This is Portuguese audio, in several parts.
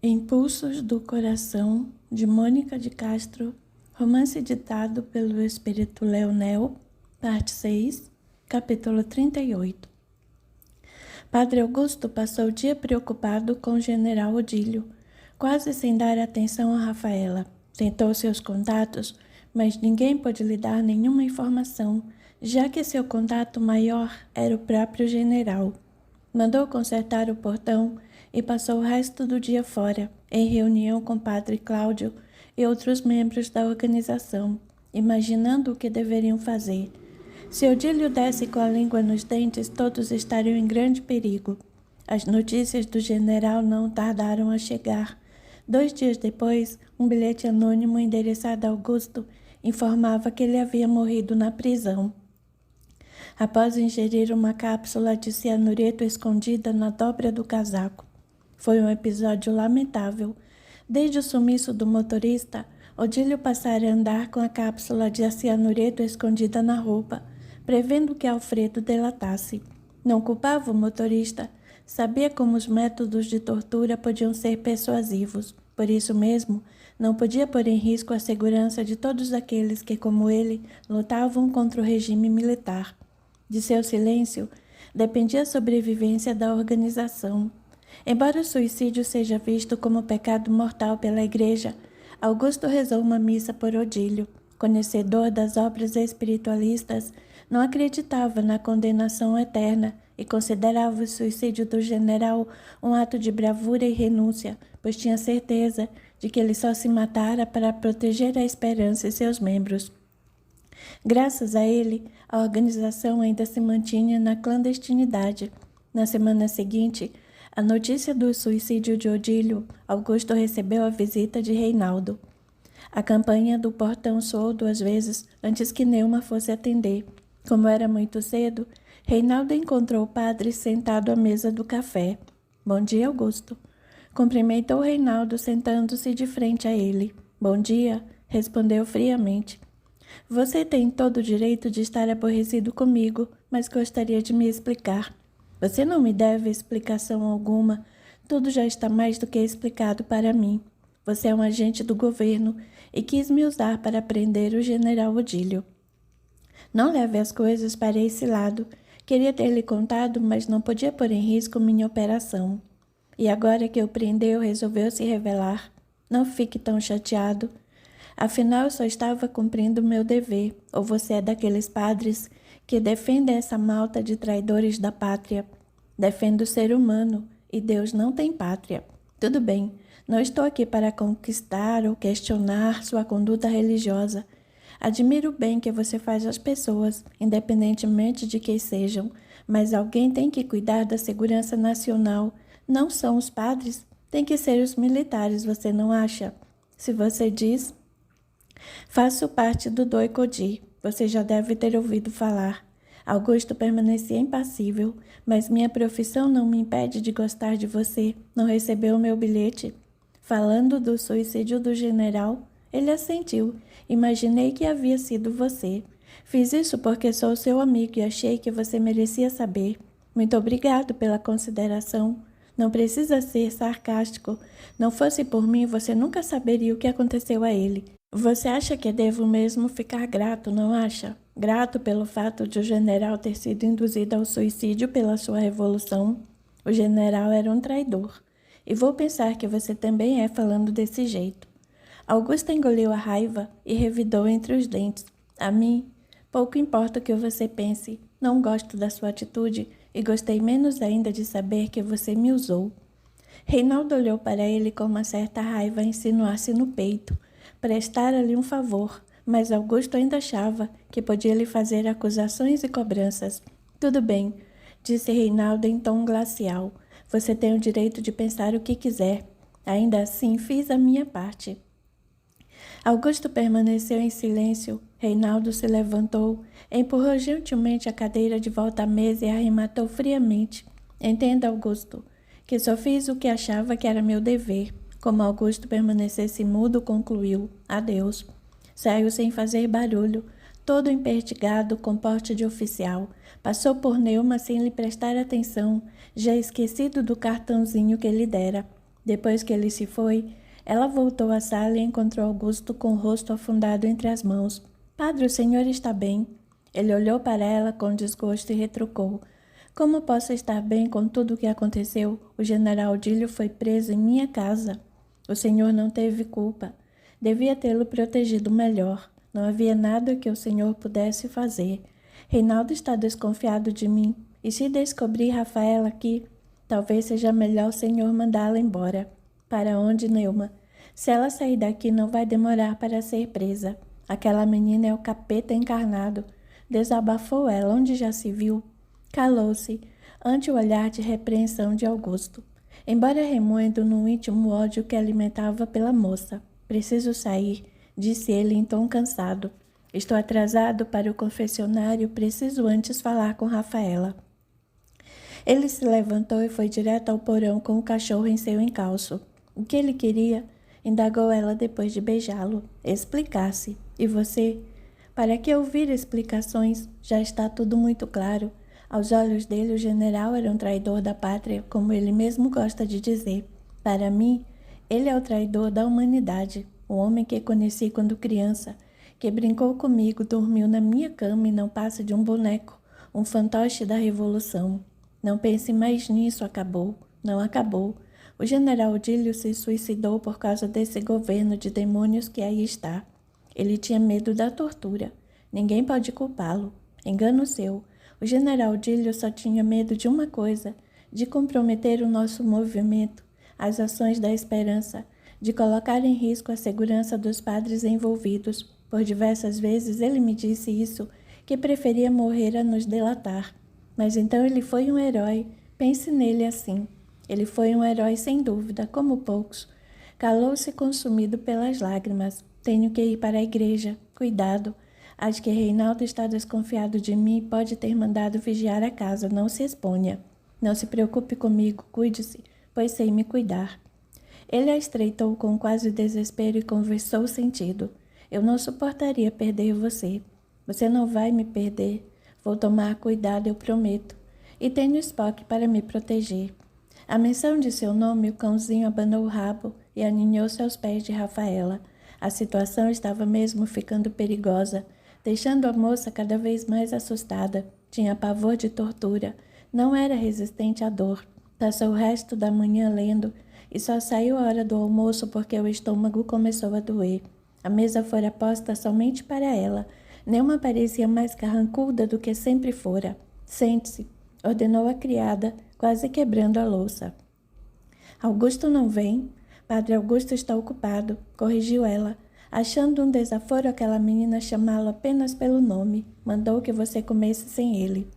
Impulsos do Coração, de Mônica de Castro, romance ditado pelo Espírito Leonel, parte 6, capítulo 38. Padre Augusto passou o dia preocupado com o general Odílio, quase sem dar atenção a Rafaela. Tentou seus contatos, mas ninguém pôde lhe dar nenhuma informação, já que seu contato maior era o próprio general. Mandou consertar o portão e passou o resto do dia fora, em reunião com o padre Cláudio e outros membros da organização, imaginando o que deveriam fazer. Se Odílio desse com a língua nos dentes, todos estariam em grande perigo. As notícias do general não tardaram a chegar. 2 dias depois, um bilhete anônimo endereçado a Augusto informava que ele havia morrido na prisão, após ingerir uma cápsula de cianureto escondida na dobra do casaco. Foi um episódio lamentável. Desde o sumiço do motorista, Odílio passara a andar com a cápsula de cianureto escondida na roupa, prevendo que Alfredo delatasse. Não culpava o motorista, sabia como os métodos de tortura podiam ser persuasivos. Por isso mesmo, não podia pôr em risco a segurança de todos aqueles que, como ele, lutavam contra o regime militar. De seu silêncio dependia a sobrevivência da organização. Embora o suicídio seja visto como pecado mortal pela Igreja, Augusto rezou uma missa por Odílio. Conhecedor das obras espiritualistas, não acreditava na condenação eterna e considerava o suicídio do general um ato de bravura e renúncia, pois tinha certeza de que ele só se matara para proteger a esperança e seus membros. Graças a ele, a organização ainda se mantinha na clandestinidade. Na semana seguinte, a notícia do suicídio de Odílio, Augusto recebeu a visita de Reinaldo. A campainha do portão soou 2 vezes antes que Neuma fosse atender. Como era muito cedo, Reinaldo encontrou o padre sentado à mesa do café. Bom dia, Augusto. Cumprimentou Reinaldo sentando-se de frente a ele. Bom dia, respondeu friamente. Você tem todo o direito de estar aborrecido comigo, mas gostaria de me explicar. Você não me deve explicação alguma. Tudo já está mais do que explicado para mim. Você é um agente do governo e quis me usar para prender o general Odílio. Não leve as coisas para esse lado. Queria ter lhe contado, mas não podia pôr em risco minha operação. E agora que o prendeu, resolveu se revelar. Não fique tão chateado. Afinal, eu só estava cumprindo o meu dever. Ou você é daqueles padres que defendem essa malta de traidores da pátria? Defende o ser humano, e Deus não tem pátria. Tudo bem, não estou aqui para conquistar ou questionar sua conduta religiosa. Admiro o bem que você faz às pessoas, independentemente de quem sejam, mas alguém tem que cuidar da segurança nacional. Não são os padres, tem que ser os militares, você não acha? Se você diz... Faço parte do Doicodi, você já deve ter ouvido falar. Augusto permanecia impassível, mas minha profissão não me impede de gostar de você. Não recebeu o meu bilhete? Falando do suicídio do general, ele assentiu. Imaginei que havia sido você. Fiz isso porque sou seu amigo e achei que você merecia saber. Muito obrigado pela consideração. Não precisa ser sarcástico. Não fosse por mim, você nunca saberia o que aconteceu a ele. Você acha que devo mesmo ficar grato, não acha? Grato pelo fato de o general ter sido induzido ao suicídio pela sua revolução? O general era um traidor. E vou pensar que você também é falando desse jeito. Augusto engoliu a raiva e revidou entre os dentes. A mim, pouco importa o que você pense. Não gosto da sua atitude e gostei menos ainda de saber que você me usou. Reinaldo olhou para ele com uma certa raiva a insinuar-se no peito. Prestara-lhe um favor, mas Augusto ainda achava que podia lhe fazer acusações e cobranças. Tudo bem, disse Reinaldo em tom glacial. Você tem o direito de pensar o que quiser. Ainda assim, fiz a minha parte. Augusto permaneceu em silêncio. Reinaldo se levantou, empurrou gentilmente a cadeira de volta à mesa e arrematou friamente. Entenda, Augusto, que só fiz o que achava que era meu dever. Como Augusto permanecesse mudo, concluiu. Adeus. Saiu sem fazer barulho, todo empertigado, com porte de oficial. Passou por Neuma sem lhe prestar atenção, já esquecido do cartãozinho que lhe dera. Depois que ele se foi, ela voltou à sala e encontrou Augusto com o rosto afundado entre as mãos. Padre, o senhor está bem? Ele olhou para ela com desgosto e retrucou. Como posso estar bem com tudo o que aconteceu? O general Dílio foi preso em minha casa. O senhor não teve culpa. Devia tê-lo protegido melhor. Não havia nada que o senhor pudesse fazer. Reinaldo está desconfiado de mim. E se descobrir Rafaela aqui, talvez seja melhor o senhor mandá-la embora. Para onde, Neuma? Se ela sair daqui, não vai demorar para ser presa. Aquela menina é o capeta encarnado. Desabafou ela, onde já se viu. Calou-se, ante o olhar de repreensão de Augusto. Embora remoendo no íntimo ódio que alimentava pela moça. Preciso sair, disse ele em tom cansado. Estou atrasado para o confessionário, preciso antes falar com Rafaela. Ele se levantou e foi direto ao porão com o cachorro em seu encalço. O que ele queria? Indagou ela depois de beijá-lo. Explicasse. E você? Para que ouvir explicações? Já está tudo muito claro. Aos olhos dele, o general era um traidor da pátria, como ele mesmo gosta de dizer. Para mim, ele é o traidor da humanidade, o homem que conheci quando criança, que brincou comigo, dormiu na minha cama e não passa de um boneco, um fantoche da revolução. Não pense mais nisso, acabou. Não acabou. O general Dílio se suicidou por causa desse governo de demônios que aí está. Ele tinha medo da tortura. Ninguém pode culpá-lo. Engano seu. O general Dílio só tinha medo de uma coisa, de comprometer o nosso movimento, as ações da esperança, de colocar em risco a segurança dos padres envolvidos. Por diversas vezes ele me disse isso, que preferia morrer a nos delatar. Mas então ele foi um herói. Pense nele assim. Ele foi um herói sem dúvida, como poucos. Calou-se consumido pelas lágrimas. Tenho que ir para a igreja. Cuidado. Acho que Reinaldo está desconfiado de mim e pode ter mandado vigiar a casa. Não se exponha. Não se preocupe comigo. Cuide-se, pois sei me cuidar. Ele a estreitou com quase desespero e conversou sentido. Eu não suportaria perder você. Você não vai me perder. Vou tomar cuidado, eu prometo. E tenho Spock para me proteger. À menção de seu nome, o cãozinho abanou o rabo e aninhou-se aos pés de Rafaela. A situação estava mesmo ficando perigosa, deixando a moça cada vez mais assustada. Tinha pavor de tortura. Não era resistente à dor. Passou o resto da manhã lendo e só saiu a hora do almoço porque o estômago começou a doer. A mesa fora posta somente para ela. Neuma parecia mais carrancuda do que sempre fora. Sente-se, ordenou a criada, quase quebrando a louça. Augusto não vem? Padre Augusto está ocupado, corrigiu ela. Achando um desaforo aquela menina chamá-lo apenas pelo nome, mandou que você comesse sem ele.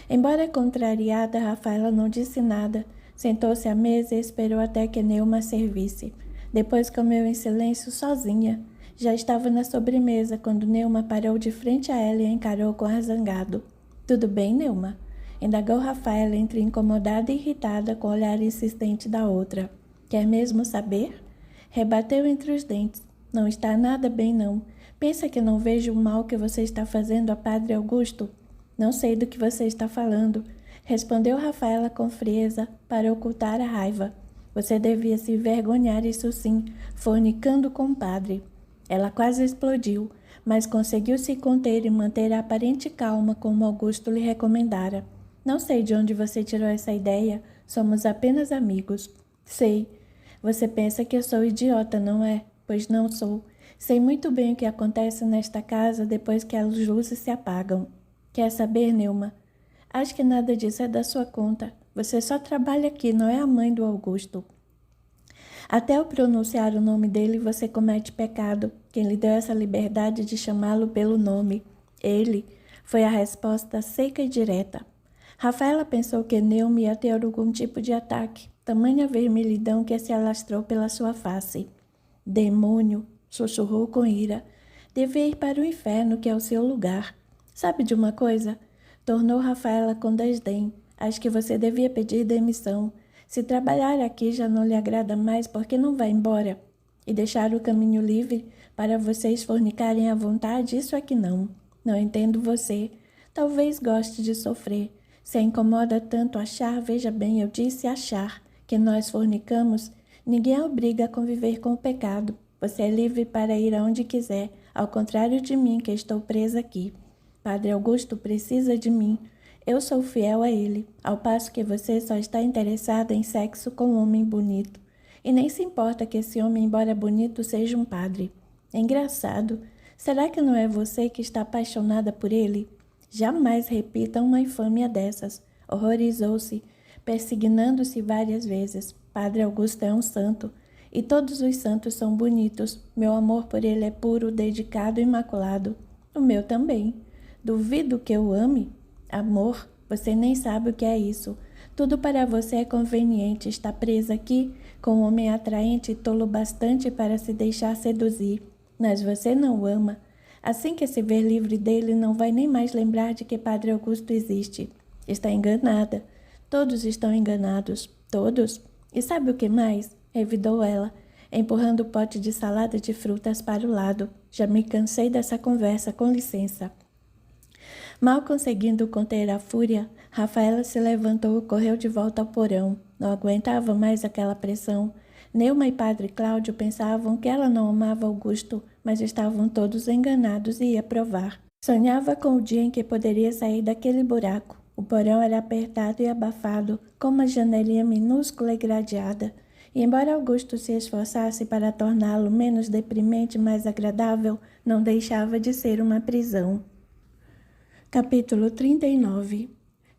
Embora contrariada, Rafaela não disse nada. Sentou-se à mesa e esperou até que Neuma servisse. Depois comeu em silêncio sozinha. Já estava na sobremesa quando Neuma parou de frente a ela e a encarou com ar zangado. Tudo bem, Neuma? Indagou Rafaela entre incomodada e irritada com o olhar insistente da outra. Quer mesmo saber? Rebateu entre os dentes. Não está nada bem, não. Pensa que não vejo o mal que você está fazendo a Padre Augusto? Não sei do que você está falando, respondeu Rafaela com frieza para ocultar a raiva. Você devia se envergonhar, isso sim, fornicando com o padre. Ela quase explodiu, mas conseguiu se conter e manter a aparente calma como Augusto lhe recomendara. Não sei de onde você tirou essa ideia, somos apenas amigos. Sei. Você pensa que eu sou idiota, não é? Pois não sou. Sei muito bem o que acontece nesta casa depois que as luzes se apagam. Quer saber, Neuma? Acho que nada disso é da sua conta. Você só trabalha aqui, não é a mãe do Augusto. Até ao pronunciar o nome dele, você comete pecado. Quem lhe deu essa liberdade de chamá-lo pelo nome? Ele. Foi a resposta seca e direta. Rafaela pensou que Neuma ia ter algum tipo de ataque. Tamanha vermelhidão que se alastrou pela sua face. Demônio, sussurrou com ira. Devia ir para o inferno, que é o seu lugar. Sabe de uma coisa? Tornou Rafaela com desdém. Acho que você devia pedir demissão. Se trabalhar aqui já não lhe agrada mais, por que não vai embora? E deixar o caminho livre para vocês fornicarem à vontade? Isso é que não. Não entendo você. Talvez goste de sofrer. Se a incomoda tanto achar, veja bem, eu disse achar, que nós fornicamos, Ninguém a obriga a conviver com o pecado. Você é livre para ir aonde quiser, ao contrário de mim, que estou presa aqui. Padre Augusto precisa de mim. Eu sou fiel a ele, ao passo que você só está interessada em sexo com um homem bonito. E nem se importa que esse homem, embora bonito, seja um padre. É engraçado. Será que não é você que está apaixonada por ele? Jamais repita uma infâmia dessas. Horrorizou-se, persignando-se várias vezes. Padre Augusto é um santo, e todos os santos são bonitos. Meu amor por ele é puro, dedicado e imaculado. O meu também. Duvido que eu ame? Amor, você nem sabe o que é isso. Tudo para você é conveniente. Está presa aqui com um homem atraente e tolo bastante para se deixar seduzir. Mas você não o ama. Assim que se ver livre dele, não vai nem mais lembrar de que Padre Augusto existe. Está enganada. Todos estão enganados. Todos? E sabe o que mais? Revidou ela, empurrando o pote de salada de frutas para o lado. Já me cansei dessa conversa, com licença. Mal conseguindo conter a fúria, Rafaela se levantou e correu de volta ao porão. Não aguentava mais aquela pressão. Neuma e Padre Cláudio pensavam que ela não amava Augusto, mas estavam todos enganados e ia provar. Sonhava com o dia em que poderia sair daquele buraco. O porão era apertado e abafado, com uma janelinha minúscula e gradeada. E embora Augusto se esforçasse para torná-lo menos deprimente e mais agradável, não deixava de ser uma prisão. Capítulo 39.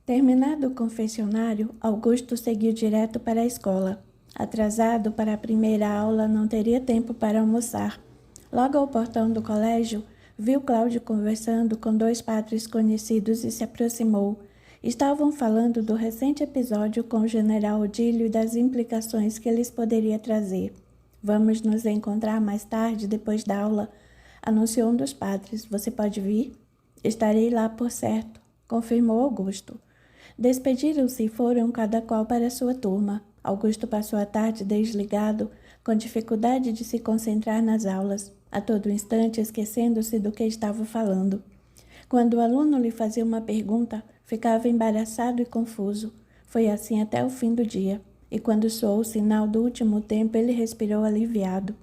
Terminado o confessionário, Augusto seguiu direto para a escola. Atrasado para a primeira aula, não teria tempo para almoçar. Logo ao portão do colégio, viu Cláudio conversando com dois padres conhecidos e se aproximou. Estavam falando do recente episódio com o general Odílio e das implicações que lhes poderia trazer. Vamos nos encontrar mais tarde, depois da aula, anunciou um dos padres. Você pode vir? Estarei lá, por certo, confirmou Augusto. Despediram-se e foram cada qual para sua turma. Augusto passou a tarde desligado, com dificuldade de se concentrar nas aulas, a todo instante esquecendo-se do que estava falando. Quando o aluno lhe fazia uma pergunta, ficava embaraçado e confuso. Foi assim até o fim do dia, e quando soou o sinal do último tempo, ele respirou aliviado.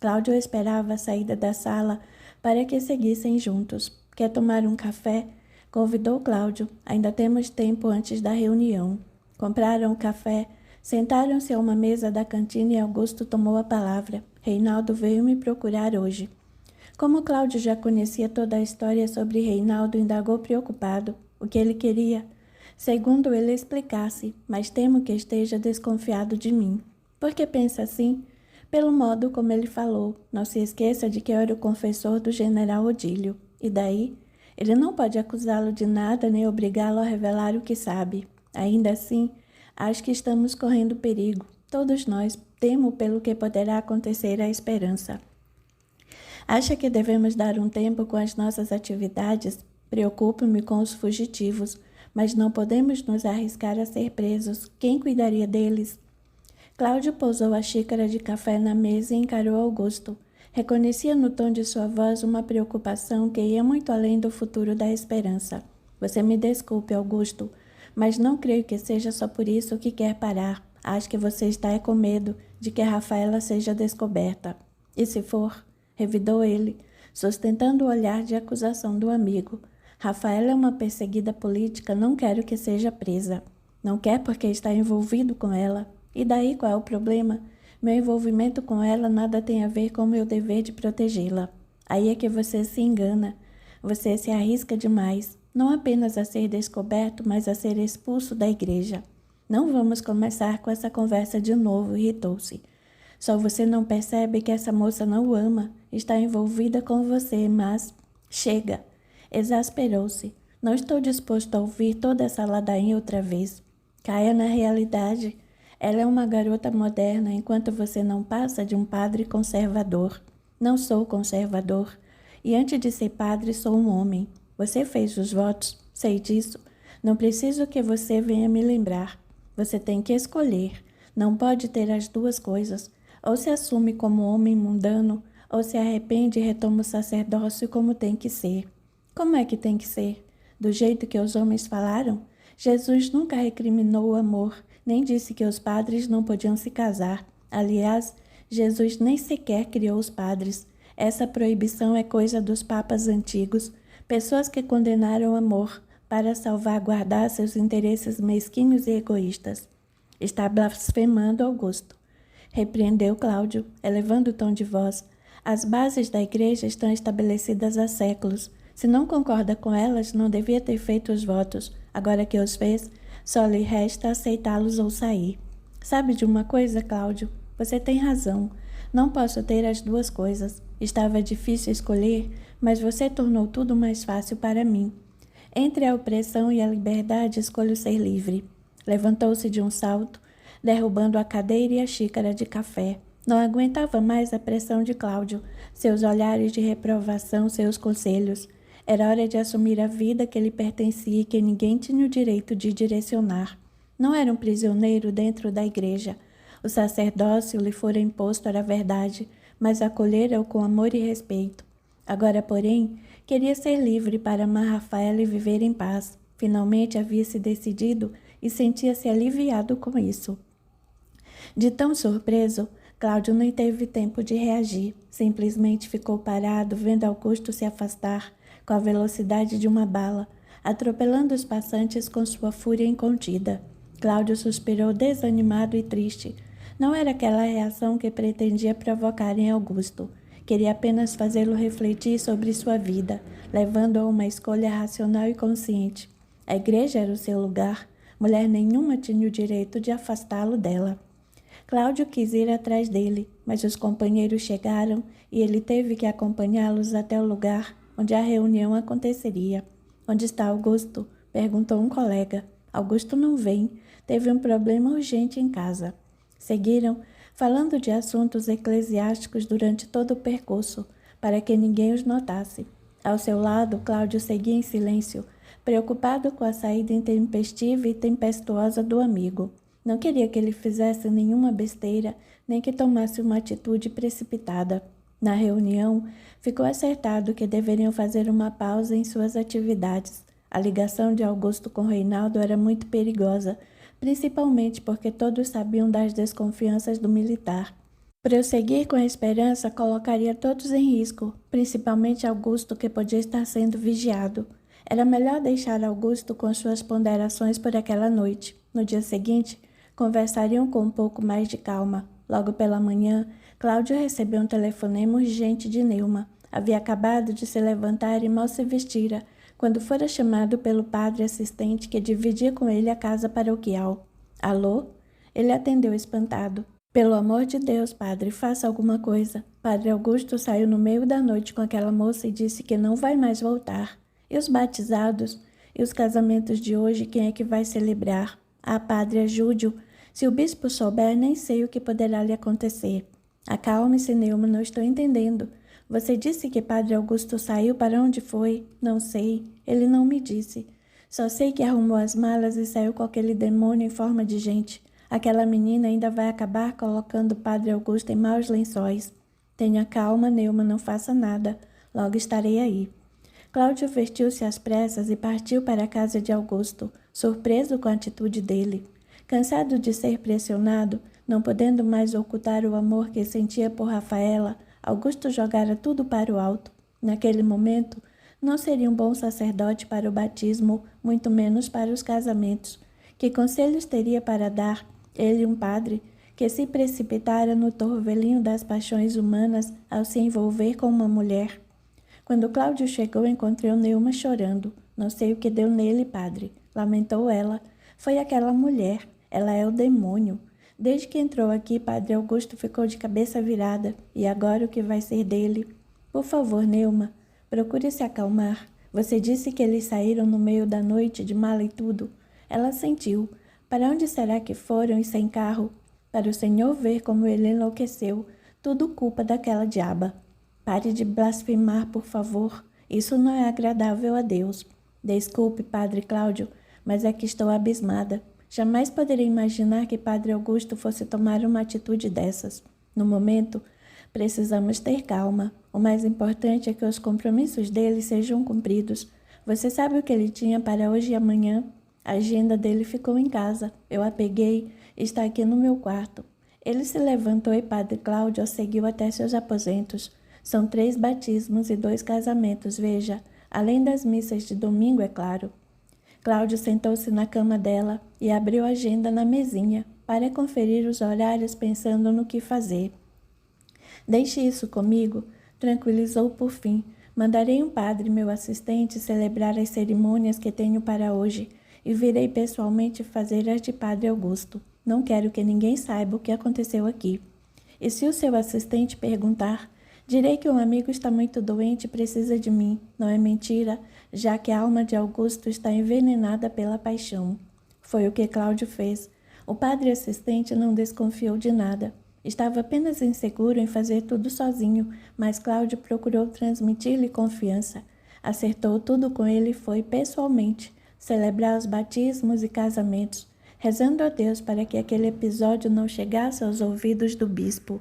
Cláudio esperava a saída da sala para que seguissem juntos. Quer tomar um café? Convidou Cláudio. Ainda temos tempo antes da reunião. Compraram o café, sentaram-se a uma mesa da cantina e Augusto tomou a palavra. Reinaldo veio me procurar hoje. Como Cláudio já conhecia toda a história sobre Reinaldo, indagou preocupado. O que ele queria? Segundo ele explicasse, mas temo que esteja desconfiado de mim. Por que pensa assim? Pelo modo como ele falou. Não se esqueça de que eu era o confessor do general Odílio. E daí? Ele não pode acusá-lo de nada nem obrigá-lo a revelar o que sabe. Ainda assim, acho que estamos correndo perigo. Todos nós temo pelo que poderá acontecer à esperança. Acha que devemos dar um tempo com as nossas atividades? Preocupo-me com os fugitivos, mas não podemos nos arriscar a ser presos. Quem cuidaria deles? Cláudio pousou a xícara de café na mesa e encarou Augusto. Reconhecia no tom de sua voz uma preocupação que ia muito além do futuro da esperança. Você me desculpe, Augusto, mas não creio que seja só por isso que quer parar. Acho que você está com medo de que Rafaela seja descoberta. E se for? Revidou ele, sustentando o olhar de acusação do amigo. Rafaela é uma perseguida política, não quero que seja presa. Não quer porque está envolvido com ela. E daí qual é o problema? Meu envolvimento com ela nada tem a ver com meu dever de protegê-la. Aí é que você se engana. Você se arrisca demais, não apenas a ser descoberto, mas a ser expulso da igreja. Não vamos começar com essa conversa de novo, irritou-se. Só você não percebe que essa moça não o ama, está envolvida com você, mas... Chega! Exasperou-se. Não estou disposto a ouvir toda essa ladainha outra vez. Caia na realidade. Ela é uma garota moderna, enquanto você não passa de um padre conservador. Não sou conservador. E antes de ser padre, sou um homem. Você fez os votos, sei disso. Não preciso que você venha me lembrar. Você tem que escolher. Não pode ter as duas coisas. Ou se assume como homem mundano, ou se arrepende e retoma o sacerdócio como tem que ser. Como é que tem que ser? Do jeito que os homens falaram? Jesus nunca recriminou o amor, nem disse que os padres não podiam se casar. Aliás, Jesus nem sequer criou os padres. Essa proibição é coisa dos papas antigos, pessoas que condenaram o amor para salvaguardar seus interesses mesquinhos e egoístas. Está blasfemando Augusto, repreendeu Cláudio, elevando o tom de voz. As bases da igreja estão estabelecidas há séculos. Se não concorda com elas, não devia ter feito os votos. Agora que os fez, só lhe resta aceitá-los ou sair. Sabe de uma coisa, Cláudio? Você tem razão. Não posso ter as duas coisas. Estava difícil escolher, mas você tornou tudo mais fácil para mim. Entre a opressão e a liberdade, escolho ser livre. Levantou-se de um salto, derrubando a cadeira e a xícara de café. Não aguentava mais a pressão de Cláudio, seus olhares de reprovação, seus conselhos. Era hora de assumir a vida que lhe pertencia e que ninguém tinha o direito de direcionar. Não era um prisioneiro dentro da igreja. O sacerdócio lhe fora imposto, era verdade, mas acolhera-o com amor e respeito. Agora, porém, queria ser livre para amar Rafaela e viver em paz. Finalmente havia se decidido e sentia-se aliviado com isso. De tão surpreso, Cláudio nem teve tempo de reagir. Simplesmente ficou parado, vendo Augusto se afastar com a velocidade de uma bala, atropelando os passantes com sua fúria incontida. Cláudio suspirou desanimado e triste. Não era aquela reação que pretendia provocar em Augusto. Queria apenas fazê-lo refletir sobre sua vida, levando-o a uma escolha racional e consciente. A igreja era o seu lugar. Mulher nenhuma tinha o direito de afastá-lo dela. Cláudio quis ir atrás dele, mas os companheiros chegaram e ele teve que acompanhá-los até o lugar onde a reunião aconteceria. Onde está Augusto? Perguntou um colega. Augusto não vem. Teve um problema urgente em casa. Seguiram, falando de assuntos eclesiásticos durante todo o percurso, para que ninguém os notasse. Ao seu lado, Cláudio seguia em silêncio, preocupado com a saída intempestiva e tempestuosa do amigo. Não queria que ele fizesse nenhuma besteira, nem que tomasse uma atitude precipitada. Na reunião, ficou acertado que deveriam fazer uma pausa em suas atividades. A ligação de Augusto com Reinaldo era muito perigosa, principalmente porque todos sabiam das desconfianças do militar. Prosseguir com a esperança colocaria todos em risco, principalmente Augusto, que podia estar sendo vigiado. Era melhor deixar Augusto com suas ponderações por aquela noite. No dia seguinte, conversariam com um pouco mais de calma. Logo pela manhã, Cláudio recebeu um telefonema urgente de Neuma. Havia acabado de se levantar e mal se vestira, quando fora chamado pelo padre assistente que dividia com ele a casa paroquial. Alô? Ele atendeu espantado. Pelo amor de Deus, padre, faça alguma coisa. Padre Augusto saiu no meio da noite com aquela moça e disse que não vai mais voltar. E os batizados? E os casamentos de hoje, quem é que vai celebrar? Ah, padre, ajude-o. Se o bispo souber, nem sei o que poderá lhe acontecer. Acalme-se, Neuma, não estou entendendo. Você disse que padre Augusto saiu, para onde foi? Não sei. Ele não me disse. Só sei que arrumou as malas e saiu com aquele demônio em forma de gente. Aquela menina ainda vai acabar colocando o padre Augusto em maus lençóis. Tenha calma, Neuma, não faça nada. Logo estarei aí. Cláudio vestiu-se às pressas e partiu para a casa de Augusto, surpreso com a atitude dele. Cansado de ser pressionado, não podendo mais ocultar o amor que sentia por Rafaela, Augusto jogara tudo para o alto. Naquele momento, não seria um bom sacerdote para o batismo, muito menos para os casamentos. Que conselhos teria para dar, ele, um padre, que se precipitara no torvelinho das paixões humanas ao se envolver com uma mulher? Quando Cláudio chegou, encontrou Neuma chorando. Não sei o que deu nele, padre, lamentou ela. Foi aquela mulher. Ela é o demônio. Desde que entrou aqui, padre Augusto ficou de cabeça virada. E agora o que vai ser dele? Por favor, Neuma, procure se acalmar. Você disse que eles saíram no meio da noite, de mala e tudo. Ela sentiu. Para onde será que foram e sem carro? Para o senhor ver como ele enlouqueceu. Tudo culpa daquela diaba. Pare de blasfemar, por favor. Isso não é agradável a Deus. Desculpe, padre Cláudio, mas é que estou abismada. Jamais poderia imaginar que padre Augusto fosse tomar uma atitude dessas. No momento, precisamos ter calma. O mais importante é que os compromissos dele sejam cumpridos. Você sabe o que ele tinha para hoje e amanhã? A agenda dele ficou em casa. Eu a peguei, está aqui no meu quarto. Ele se levantou e Padre Cláudio o seguiu até seus aposentos. São 3 batismos e 2 casamentos, veja, além das missas de domingo, é claro. Cláudio sentou-se na cama dela e abriu a agenda na mesinha para conferir os horários pensando no que fazer. Deixe isso comigo, tranquilizou por fim. Mandarei um padre, meu assistente, celebrar as cerimônias que tenho para hoje e virei pessoalmente fazer as de Padre Augusto. Não quero que ninguém saiba o que aconteceu aqui. E se o seu assistente perguntar, direi que um amigo está muito doente e precisa de mim. Não é mentira, já que a alma de Augusto está envenenada pela paixão. Foi o que Cláudio fez. O padre assistente não desconfiou de nada. Estava apenas inseguro em fazer tudo sozinho, mas Cláudio procurou transmitir-lhe confiança. Acertou tudo com ele e foi, pessoalmente, celebrar os batismos e casamentos, rezando a Deus para que aquele episódio não chegasse aos ouvidos do bispo.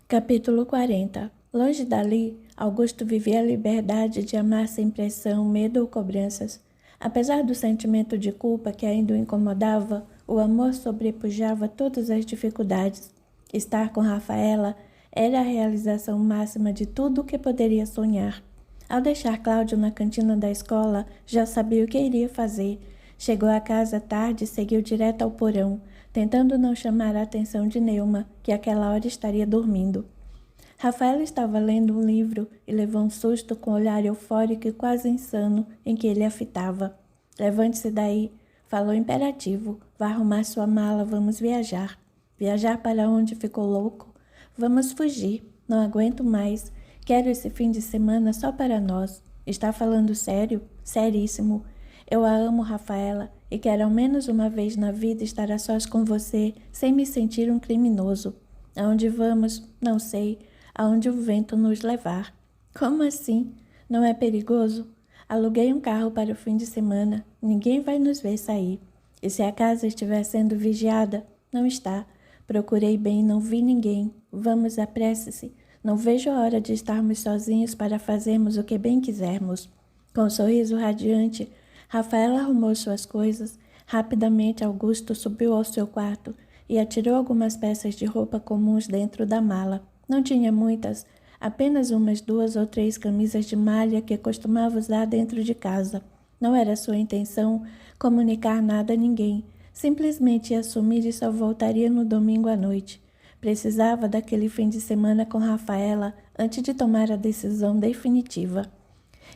Capítulo 40. Longe dali, Augusto vivia a liberdade de amar sem pressão, medo ou cobranças. Apesar do sentimento de culpa que ainda o incomodava, o amor sobrepujava todas as dificuldades. Estar com Rafaela era a realização máxima de tudo o que poderia sonhar. Ao deixar Cláudio na cantina da escola, já sabia o que iria fazer. Chegou a casa tarde e seguiu direto ao porão, tentando não chamar a atenção de Neuma, que àquela hora estaria dormindo. Rafaela estava lendo um livro e levou um susto com o olhar eufórico e quase insano em que ele a fitava. Levante-se daí, falou imperativo. Vá arrumar sua mala, vamos viajar. Viajar para onde? Ficou louco? Vamos fugir. Não aguento mais. Quero esse fim de semana só para nós. Está falando sério? Seríssimo. Eu a amo, Rafaela, e quero ao menos uma vez na vida estar a sós com você, sem me sentir um criminoso. Aonde vamos? Não sei. Aonde o vento nos levar. Como assim? Não é perigoso? Aluguei um carro para o fim de semana. Ninguém vai nos ver sair. E se a casa estiver sendo vigiada? Não está. Procurei bem, não vi ninguém. Vamos, apresse-se. Não vejo a hora de estarmos sozinhos para fazermos o que bem quisermos. Com um sorriso radiante, Rafaela arrumou suas coisas. Rapidamente, Augusto subiu ao seu quarto e atirou algumas peças de roupa comuns dentro da mala. Não tinha muitas, apenas umas 2 ou 3 camisas de malha que costumava usar dentro de casa. Não era sua intenção comunicar nada a ninguém. Simplesmente ia sumir e só voltaria no domingo à noite. Precisava daquele fim de semana com Rafaela antes de tomar a decisão definitiva.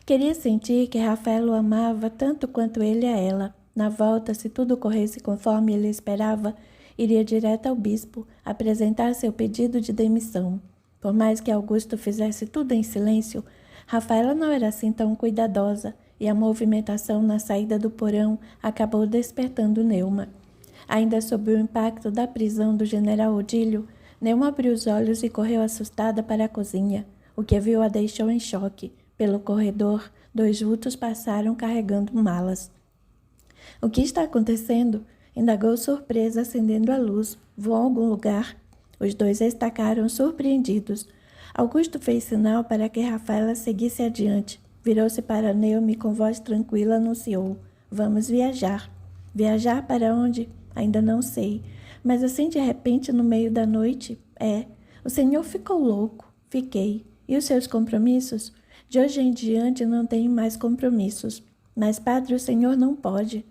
Queria sentir que Rafaela o amava tanto quanto ele a ela. Na volta, se tudo corresse conforme ele esperava, iria direto ao bispo apresentar seu pedido de demissão. Por mais que Augusto fizesse tudo em silêncio, Rafaela não era assim tão cuidadosa e a movimentação na saída do porão acabou despertando Neuma. Ainda sob o impacto da prisão do general Odílio, Neuma abriu os olhos e correu assustada para a cozinha. O que viu a deixou em choque. Pelo corredor, 2 vultos passaram carregando malas. O que está acontecendo? Indagou surpresa, acendendo a luz. Vou a algum lugar? Os 2 estacaram surpreendidos. Augusto fez sinal para que Rafaela seguisse adiante. Virou-se para Neuma e com voz tranquila anunciou. Vamos viajar. Viajar para onde? Ainda não sei. Mas assim de repente, no meio da noite? O senhor ficou louco. Fiquei. E os seus compromissos? De hoje em diante não tenho mais compromissos. Mas, padre, o senhor não pode.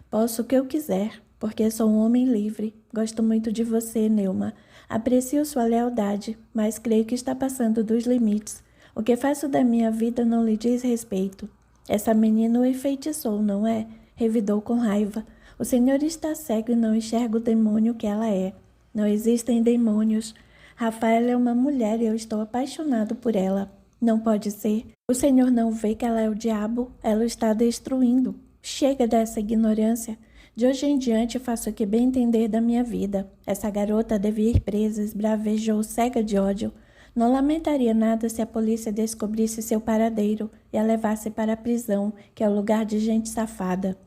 Posso o que eu quiser, porque sou um homem livre. Gosto muito de você, Neuma. Aprecio sua lealdade, mas creio que está passando dos limites. O que faço da minha vida não lhe diz respeito. Essa menina o enfeitiçou, não é? Revidou com raiva. O senhor está cego e não enxerga o demônio que ela é. Não existem demônios. Rafaela é uma mulher e eu estou apaixonado por ela. Não pode ser. O senhor não vê que ela é o diabo? Ela o está destruindo. Chega dessa ignorância. De hoje em diante faço o que bem entender da minha vida. Essa garota deve ir presa, esbravejou, cega de ódio. Não lamentaria nada se a polícia descobrisse seu paradeiro e a levasse para a prisão, que é o lugar de gente safada.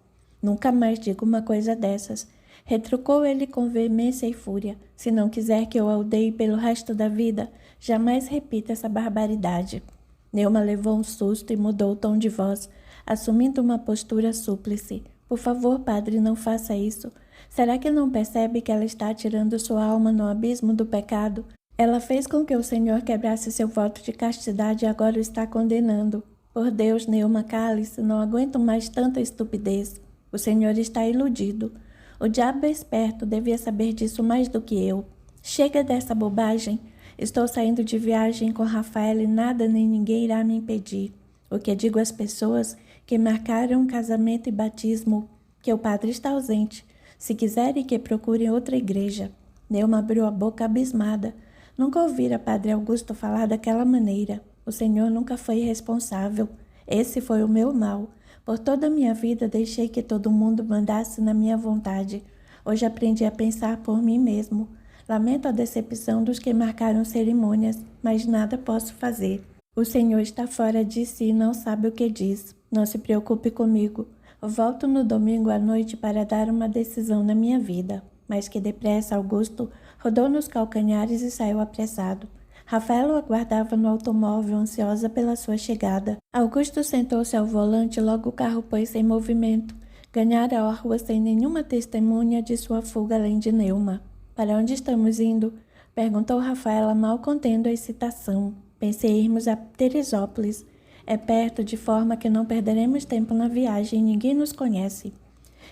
Nunca mais digo uma coisa dessas. Retrucou ele com veemência e fúria. Se não quiser que eu a odeie pelo resto da vida, jamais repita essa barbaridade. Neuma levou um susto e mudou o tom de voz, assumindo uma postura súplice. Por favor, padre, não faça isso. Será que não percebe que ela está tirando sua alma no abismo do pecado? Ela fez com que o Senhor quebrasse seu voto de castidade e agora o está condenando. Por Deus, Neuma, cale-se, não aguento mais tanta estupidez. O Senhor está iludido. O diabo é esperto, devia saber disso mais do que eu. Chega dessa bobagem. Estou saindo de viagem com Rafael e nada nem ninguém irá me impedir. O que digo às pessoas que marcaram casamento e batismo, que o padre está ausente. Se quiserem que procurem outra igreja. Neuma abriu a boca abismada. Nunca ouvira Padre Augusto falar daquela maneira. O Senhor nunca foi responsável. Esse foi o meu mal. Por toda a minha vida deixei que todo mundo mandasse na minha vontade. Hoje aprendi a pensar por mim mesmo. Lamento a decepção dos que marcaram cerimônias, mas nada posso fazer. O Senhor está fora de si e não sabe o que diz. Não se preocupe comigo. Volto no domingo à noite para dar uma decisão na minha vida. Mas que depressa Augusto rodou nos calcanhares e saiu apressado. Rafael o aguardava no automóvel, ansiosa pela sua chegada. Augusto sentou-se ao volante e logo o carro pôs-se em movimento. Ganhara a rua sem nenhuma testemunha de sua fuga além de Neuma. Para onde estamos indo? Perguntou Rafaela, mal contendo a excitação. Pensei irmos a Teresópolis. É perto, de forma que não perderemos tempo na viagem, ninguém nos conhece.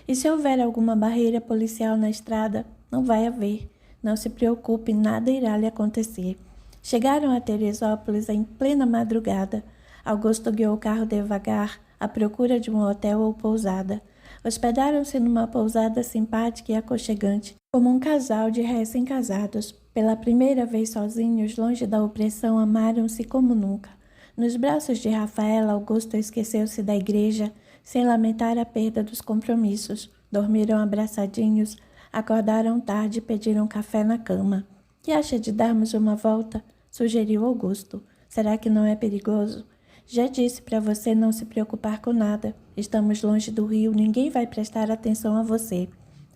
E se houver alguma barreira policial na estrada, não vai haver. Não se preocupe, nada irá lhe acontecer. Chegaram a Teresópolis em plena madrugada. Augusto guiou o carro devagar, à procura de um hotel ou pousada. Hospedaram-se numa pousada simpática e aconchegante, como um casal de recém-casados. Pela primeira vez sozinhos, longe da opressão, amaram-se como nunca. Nos braços de Rafaela, Augusto esqueceu-se da igreja, sem lamentar a perda dos compromissos. Dormiram abraçadinhos, acordaram tarde e pediram café na cama. Que acha de darmos uma volta? Sugeriu Augusto. Será que não é perigoso? Já disse para você não se preocupar com nada. Estamos longe do rio, ninguém vai prestar atenção a você.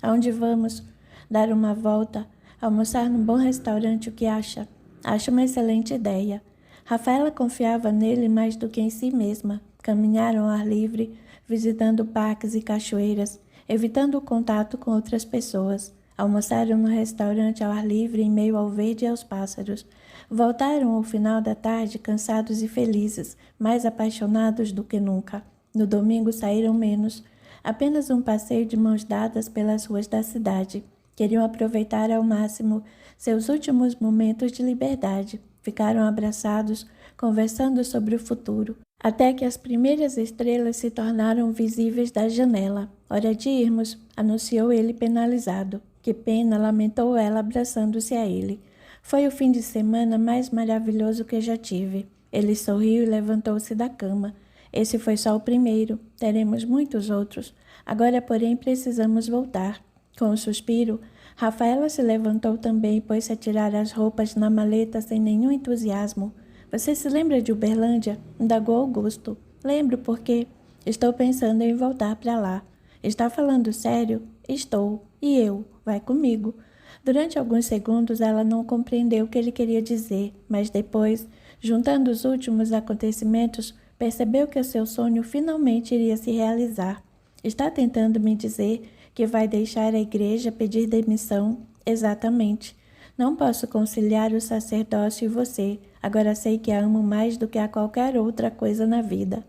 Aonde vamos? Dar uma volta? Almoçar num bom restaurante, o que acha? Acho uma excelente ideia. Rafaela confiava nele mais do que em si mesma. Caminharam ao ar livre, visitando parques e cachoeiras, evitando o contato com outras pessoas. Almoçaram no restaurante ao ar livre, em meio ao verde e aos pássaros. Voltaram ao final da tarde, cansados e felizes, mais apaixonados do que nunca. No domingo saíram menos, apenas um passeio de mãos dadas pelas ruas da cidade. Queriam aproveitar ao máximo seus últimos momentos de liberdade. Ficaram abraçados, conversando sobre o futuro, até que as primeiras estrelas se tornaram visíveis da janela. Hora de irmos, anunciou ele penalizado. Que pena, lamentou ela, abraçando-se a ele. Foi o fim de semana mais maravilhoso que já tive. Ele sorriu e levantou-se da cama. Esse foi só o primeiro, teremos muitos outros. Agora, porém, precisamos voltar. Com um suspiro, Rafaela se levantou também e pôs-se a tirar as roupas na maleta sem nenhum entusiasmo. Você se lembra de Uberlândia? Indagou Augusto. Lembro porque estou pensando em voltar para lá. Está falando sério? Estou. E eu? Vai comigo. Durante alguns segundos ela não compreendeu o que ele queria dizer, mas depois, juntando os últimos acontecimentos, percebeu que o seu sonho finalmente iria se realizar. Está tentando me dizer que vai deixar a igreja, pedir demissão? Exatamente. Não posso conciliar o sacerdócio e você. Agora sei que a amo mais do que a qualquer outra coisa na vida.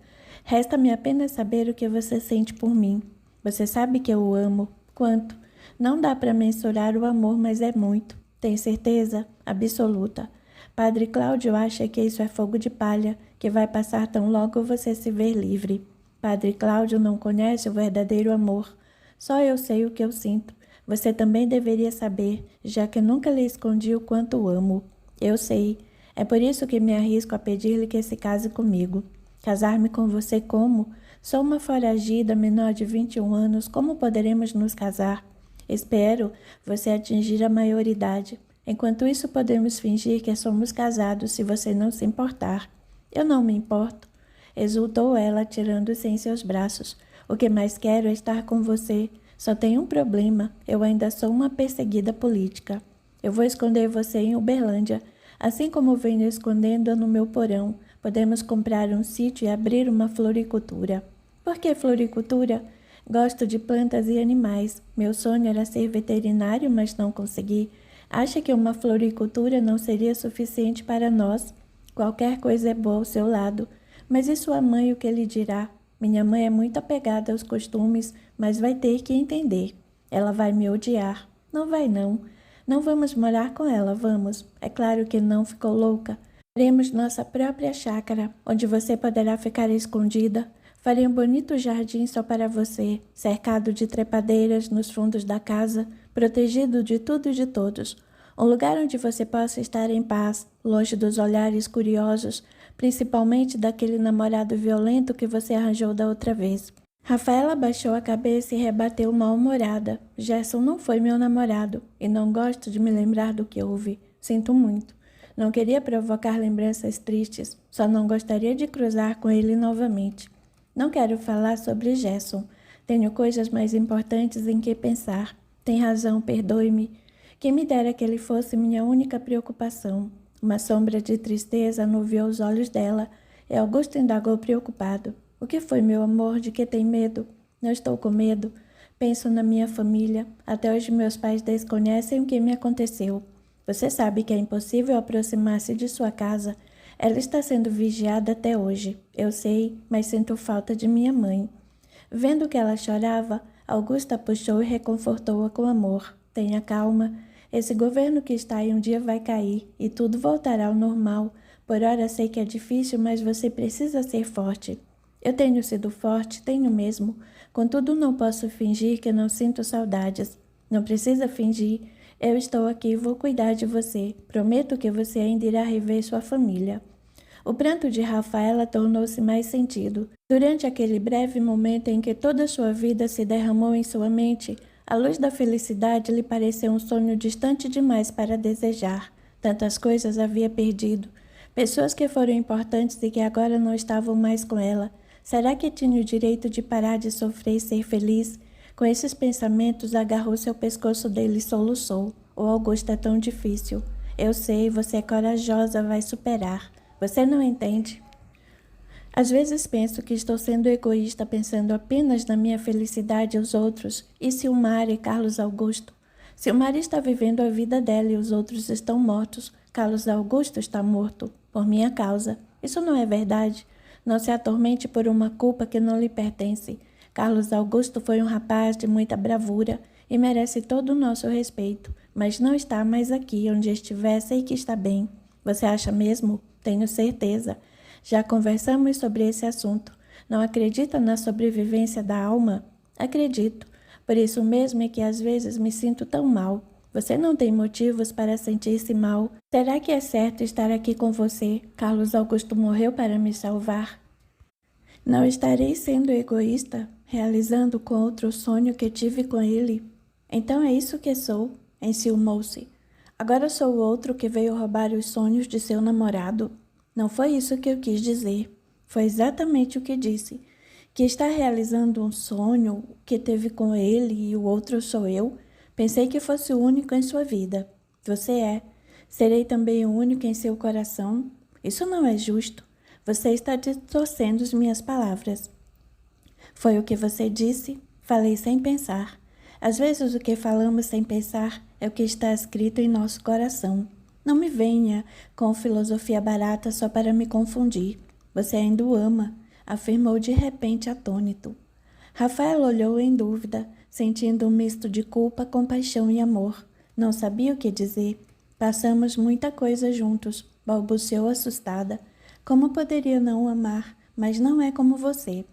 Resta-me apenas saber o que você sente por mim. Você sabe que eu o amo. Quanto? Não dá para mensurar o amor, mas é muito. Tem certeza? Absoluta. Padre Cláudio acha que isso é fogo de palha, que vai passar tão logo você se ver livre. Padre Cláudio não conhece o verdadeiro amor. Só eu sei o que eu sinto. Você também deveria saber, já que nunca lhe escondi o quanto o amo. Eu sei. É por isso que me arrisco a pedir-lhe que se case comigo. Casar-me com você como? Sou uma foragida menor de 21 anos. Como poderemos nos casar? Espero você atingir a maioridade. Enquanto isso, podemos fingir que somos casados, se você não se importar. Eu não me importo. Exultou ela, tirando-se em seus braços. O que mais quero é estar com você. Só tem um problema. Eu ainda sou uma perseguida política. Eu vou esconder você em Uberlândia, assim como venho escondendo-a no meu porão. Podemos comprar um sítio e abrir uma floricultura. Por que floricultura? Gosto de plantas e animais. Meu sonho era ser veterinário, mas não consegui. Acha que uma floricultura não seria suficiente para nós? Qualquer coisa é boa ao seu lado. Mas e sua mãe, o que lhe dirá? Minha mãe é muito apegada aos costumes, mas vai ter que entender. Ela vai me odiar. Não vai, não. Não vamos morar com ela, vamos. É claro que não, ficou louca. Faremos nossa própria chácara, onde você poderá ficar escondida. Farei um bonito jardim só para você, cercado de trepadeiras nos fundos da casa, protegido de tudo e de todos. Um lugar onde você possa estar em paz, longe dos olhares curiosos, principalmente daquele namorado violento que você arranjou da outra vez. Rafaela baixou a cabeça e rebateu mal-humorada. Gerson não foi meu namorado, e não gosto de me lembrar do que houve. Sinto muito. Não queria provocar lembranças tristes, só não gostaria de cruzar com ele novamente. Não quero falar sobre Gerson. Tenho coisas mais importantes em que pensar. Tem razão, perdoe-me. Quem me dera que ele fosse minha única preocupação. Uma sombra de tristeza anuviou os olhos dela, e Augusto indagou preocupado. O que foi, meu amor? De que tem medo? Não estou com medo. Penso na minha família. Até hoje meus pais desconhecem o que me aconteceu. Você sabe que é impossível aproximar-se de sua casa. Ela está sendo vigiada até hoje. Eu sei, mas sinto falta de minha mãe. Vendo que ela chorava, Augusta puxou e reconfortou-a com amor. Tenha calma. Esse governo que está aí um dia vai cair e tudo voltará ao normal. Por ora sei que é difícil, mas você precisa ser forte. Eu tenho sido forte, tenho mesmo. Contudo, não posso fingir que não sinto saudades. Não precisa fingir. Eu estou aqui e vou cuidar de você. Prometo que você ainda irá rever sua família. O pranto de Rafaela tornou-se mais sentido. Durante aquele breve momento em que toda sua vida se derramou em sua mente, a luz da felicidade lhe pareceu um sonho distante demais para desejar. Tantas coisas havia perdido. Pessoas que foram importantes e que agora não estavam mais com ela. Será que tinha o direito de parar de sofrer e ser feliz? Com esses pensamentos, agarrou-se ao pescoço dele e soluçou. O Augusto é tão difícil. Eu sei, você é corajosa, vai superar. Você não entende? Às vezes penso que estou sendo egoísta pensando apenas na minha felicidade e os outros. E Silmar e Carlos Augusto? Silmar está vivendo a vida dela e os outros estão mortos. Carlos Augusto está morto, por minha causa. Isso não é verdade. Não se atormente por uma culpa que não lhe pertence. Carlos Augusto foi um rapaz de muita bravura e merece todo o nosso respeito, mas não está mais aqui onde estivesse sei que está bem. Você acha mesmo? Tenho certeza. Já conversamos sobre esse assunto. Não acredita na sobrevivência da alma? Acredito. Por isso mesmo é que às vezes me sinto tão mal. Você não tem motivos para sentir-se mal. Será que é certo estar aqui com você? Carlos Augusto morreu para me salvar. Não estarei sendo egoísta, realizando com outro sonho que tive com ele. Então é isso que sou, enciumou-se. Agora sou o outro que veio roubar os sonhos de seu namorado. Não foi isso que eu quis dizer. Foi exatamente o que disse. Que está realizando um sonho que teve com ele e o outro sou eu. Pensei que fosse o único em sua vida. Você é. Serei também o único em seu coração. Isso não é justo. Você está distorcendo as minhas palavras. Foi o que você disse. Falei sem pensar. Às vezes o que falamos sem pensar é o que está escrito em nosso coração. Não me venha com filosofia barata só para me confundir. Você ainda o ama, afirmou de repente atônito. Rafael olhou em dúvida, sentindo um misto de culpa, compaixão e amor. Não sabia o que dizer. Passamos muita coisa juntos, balbuciou assustada. Como poderia não o amar, mas não é como você.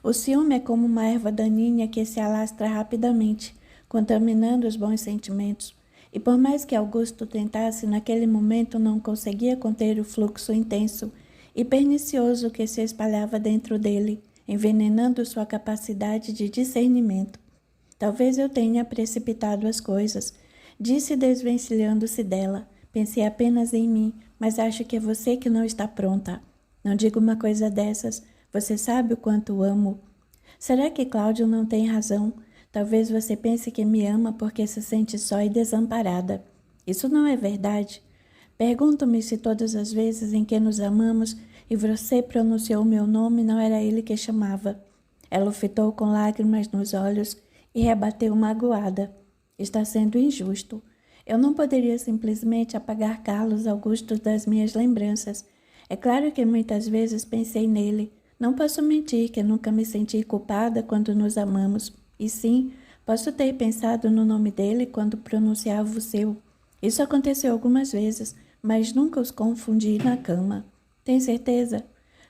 O ciúme é como uma erva daninha que se alastra rapidamente, contaminando os bons sentimentos. E por mais que Augusto tentasse, naquele momento não conseguia conter o fluxo intenso e pernicioso que se espalhava dentro dele, envenenando sua capacidade de discernimento. Talvez eu tenha precipitado as coisas, disse desvencilhando-se dela. Pensei apenas em mim, mas acho que é você que não está pronta. Não diga uma coisa dessas, você sabe o quanto o amo. Será que Cláudio não tem razão? Talvez você pense que me ama porque se sente só e desamparada. Isso não é verdade. Pergunto-me se todas as vezes em que nos amamos e você pronunciou meu nome não era ele que chamava. Ela o fitou com lágrimas nos olhos e rebateu magoada. Está sendo injusto. Eu não poderia simplesmente apagar Carlos Augusto das minhas lembranças. É claro que muitas vezes pensei nele. Não posso mentir que nunca me senti culpada quando nos amamos. E sim, posso ter pensado no nome dele quando pronunciava o seu. Isso aconteceu algumas vezes, mas nunca os confundi na cama. Tem certeza?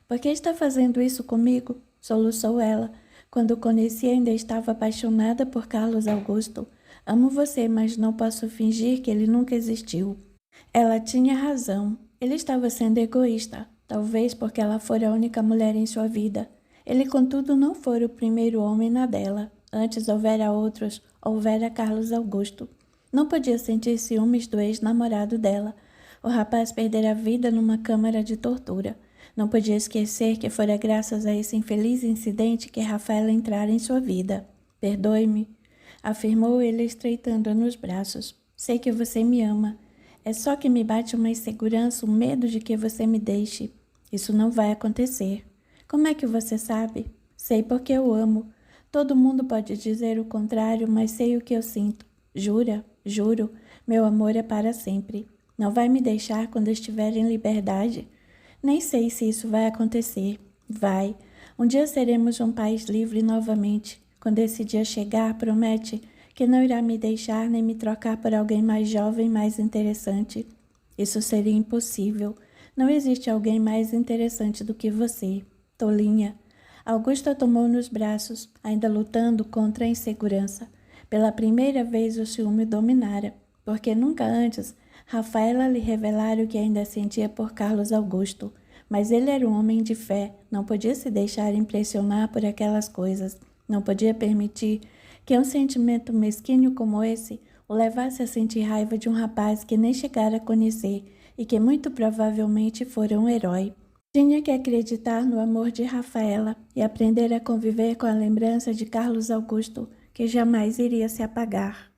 Por que está fazendo isso comigo? Soluçou ela. Quando o conheci, ainda estava apaixonada por Carlos Augusto. Amo você, mas não posso fingir que ele nunca existiu. Ela tinha razão. Ele estava sendo egoísta, talvez porque ela fora a única mulher em sua vida. Ele, contudo, não fora o primeiro homem na dela. Antes houvera outros, houvera Carlos Augusto. Não podia sentir ciúmes do ex-namorado dela. O rapaz perdera a vida numa câmara de tortura. Não podia esquecer que fora graças a esse infeliz incidente que Rafaela entrara em sua vida. Perdoe-me, afirmou ele estreitando-a nos braços. Sei que você me ama. É só que me bate uma insegurança, um medo de que você me deixe. Isso não vai acontecer. Como é que você sabe? Sei porque eu amo. Todo mundo pode dizer o contrário, mas sei o que eu sinto. Jura? Juro. Meu amor é para sempre. Não vai me deixar quando estiver em liberdade? Nem sei se isso vai acontecer. Vai. Um dia seremos um país livre novamente. Quando esse dia chegar, promete que não irá me deixar nem me trocar por alguém mais jovem, mais interessante. Isso seria impossível. Não existe alguém mais interessante do que você. Tolinha. Augusta tomou nos braços, ainda lutando contra a insegurança. Pela primeira vez o ciúme dominara, porque nunca antes Rafaela lhe revelara o que ainda sentia por Carlos Augusto. Mas ele era um homem de fé, não podia se deixar impressionar por aquelas coisas. Não podia permitir que um sentimento mesquinho como esse o levasse a sentir raiva de um rapaz que nem chegara a conhecer e que muito provavelmente fora um herói. Tinha que acreditar no amor de Rafaela e aprender a conviver com a lembrança de Carlos Augusto, que jamais iria se apagar.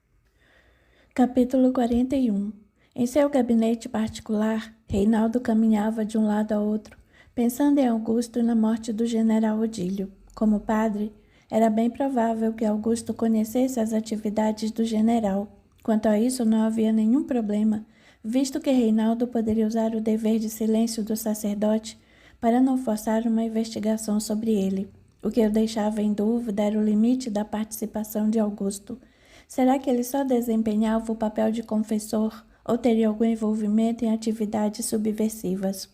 Capítulo 41. Em seu gabinete particular, Reinaldo caminhava de um lado a outro, pensando em Augusto e na morte do general Odílio. Como padre, era bem provável que Augusto conhecesse as atividades do general. Quanto a isso, não havia nenhum problema, visto que Reinaldo poderia usar o dever de silêncio do sacerdote para não forçar uma investigação sobre ele. O que eu deixava em dúvida era o limite da participação de Augusto. Será que ele só desempenhava o papel de confessor ou teria algum envolvimento em atividades subversivas?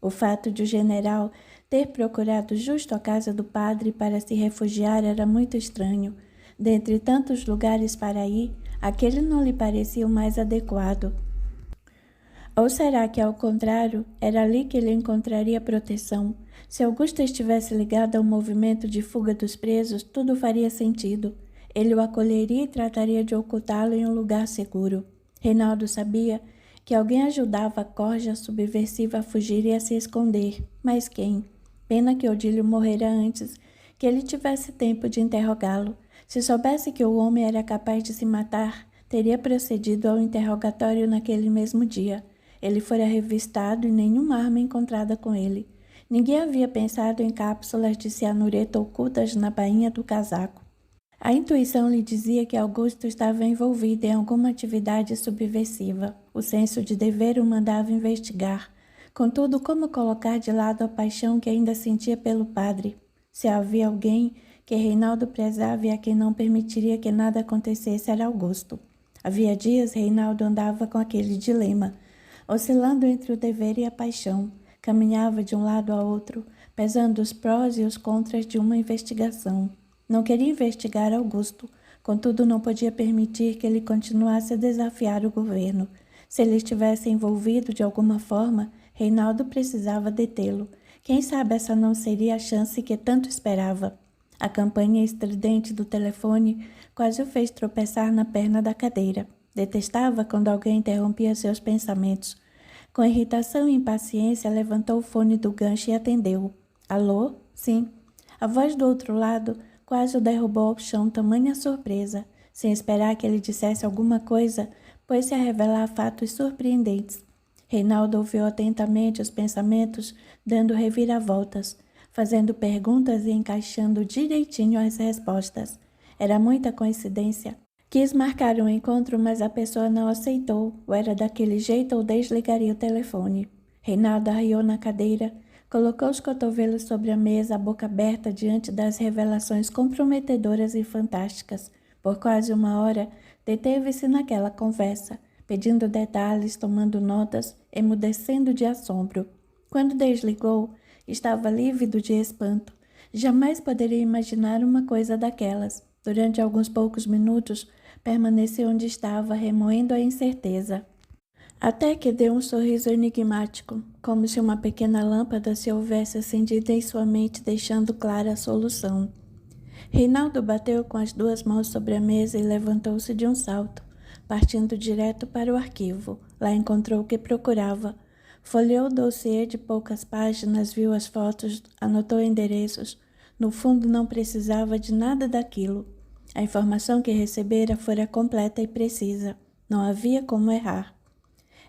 O fato de o general ter procurado justo a casa do padre para se refugiar era muito estranho. Dentre tantos lugares para ir, aquele não lhe parecia o mais adequado. Ou será que, ao contrário, era ali que ele encontraria proteção? Se Augusto estivesse ligado ao movimento de fuga dos presos, tudo faria sentido. Ele o acolheria e trataria de ocultá-lo em um lugar seguro. Reinaldo sabia que alguém ajudava a corja subversiva a fugir e a se esconder. Mas quem? Pena que Odílio morrera antes, que ele tivesse tempo de interrogá-lo. Se soubesse que o homem era capaz de se matar, teria procedido ao interrogatório naquele mesmo dia. Ele fora revistado e nenhuma arma encontrada com ele. Ninguém havia pensado em cápsulas de cianureto ocultas na bainha do casaco. A intuição lhe dizia que Augusto estava envolvido em alguma atividade subversiva. O senso de dever o mandava investigar. Contudo, como colocar de lado a paixão que ainda sentia pelo padre? Se havia alguém que Reinaldo prezava e a quem não permitiria que nada acontecesse, era Augusto. Havia dias Reinaldo andava com aquele dilema, oscilando entre o dever e a paixão. Caminhava de um lado a outro, pesando os prós e os contras de uma investigação. Não queria investigar Augusto, contudo não podia permitir que ele continuasse a desafiar o governo. Se ele estivesse envolvido de alguma forma, Reinaldo precisava detê-lo. Quem sabe essa não seria a chance que tanto esperava. A campainha estridente do telefone quase o fez tropeçar na perna da cadeira. Detestava quando alguém interrompia seus pensamentos. Com irritação e impaciência, levantou o fone do gancho e atendeu. Alô? Sim. A voz do outro lado quase o derrubou ao chão, tamanha surpresa. Sem esperar que ele dissesse alguma coisa, pôs-se a revelar fatos surpreendentes. Reinaldo ouviu atentamente os pensamentos, dando reviravoltas. fazendo perguntas e encaixando direitinho as respostas. Era muita coincidência. Quis marcar um encontro, mas a pessoa não aceitou, ou era daquele jeito ou desligaria o telefone. Reinaldo arriou na cadeira, colocou os cotovelos sobre a mesa, a boca aberta diante das revelações comprometedoras e fantásticas. Por quase uma hora, deteve-se naquela conversa, pedindo detalhes, tomando notas, emudecendo de assombro. Quando desligou, estava lívido de espanto. Jamais poderia imaginar uma coisa daquelas. Durante alguns poucos minutos, permaneceu onde estava, remoendo a incerteza. Até que deu um sorriso enigmático, como se uma pequena lâmpada se houvesse acendido em sua mente, deixando clara a solução. Reinaldo bateu com as duas mãos sobre a mesa e levantou-se de um salto, partindo direto para o arquivo. Lá encontrou o que procurava. Folheou o dossiê de poucas páginas, viu as fotos, anotou endereços. No fundo, não precisava de nada daquilo. A informação que recebera fora completa e precisa. Não havia como errar.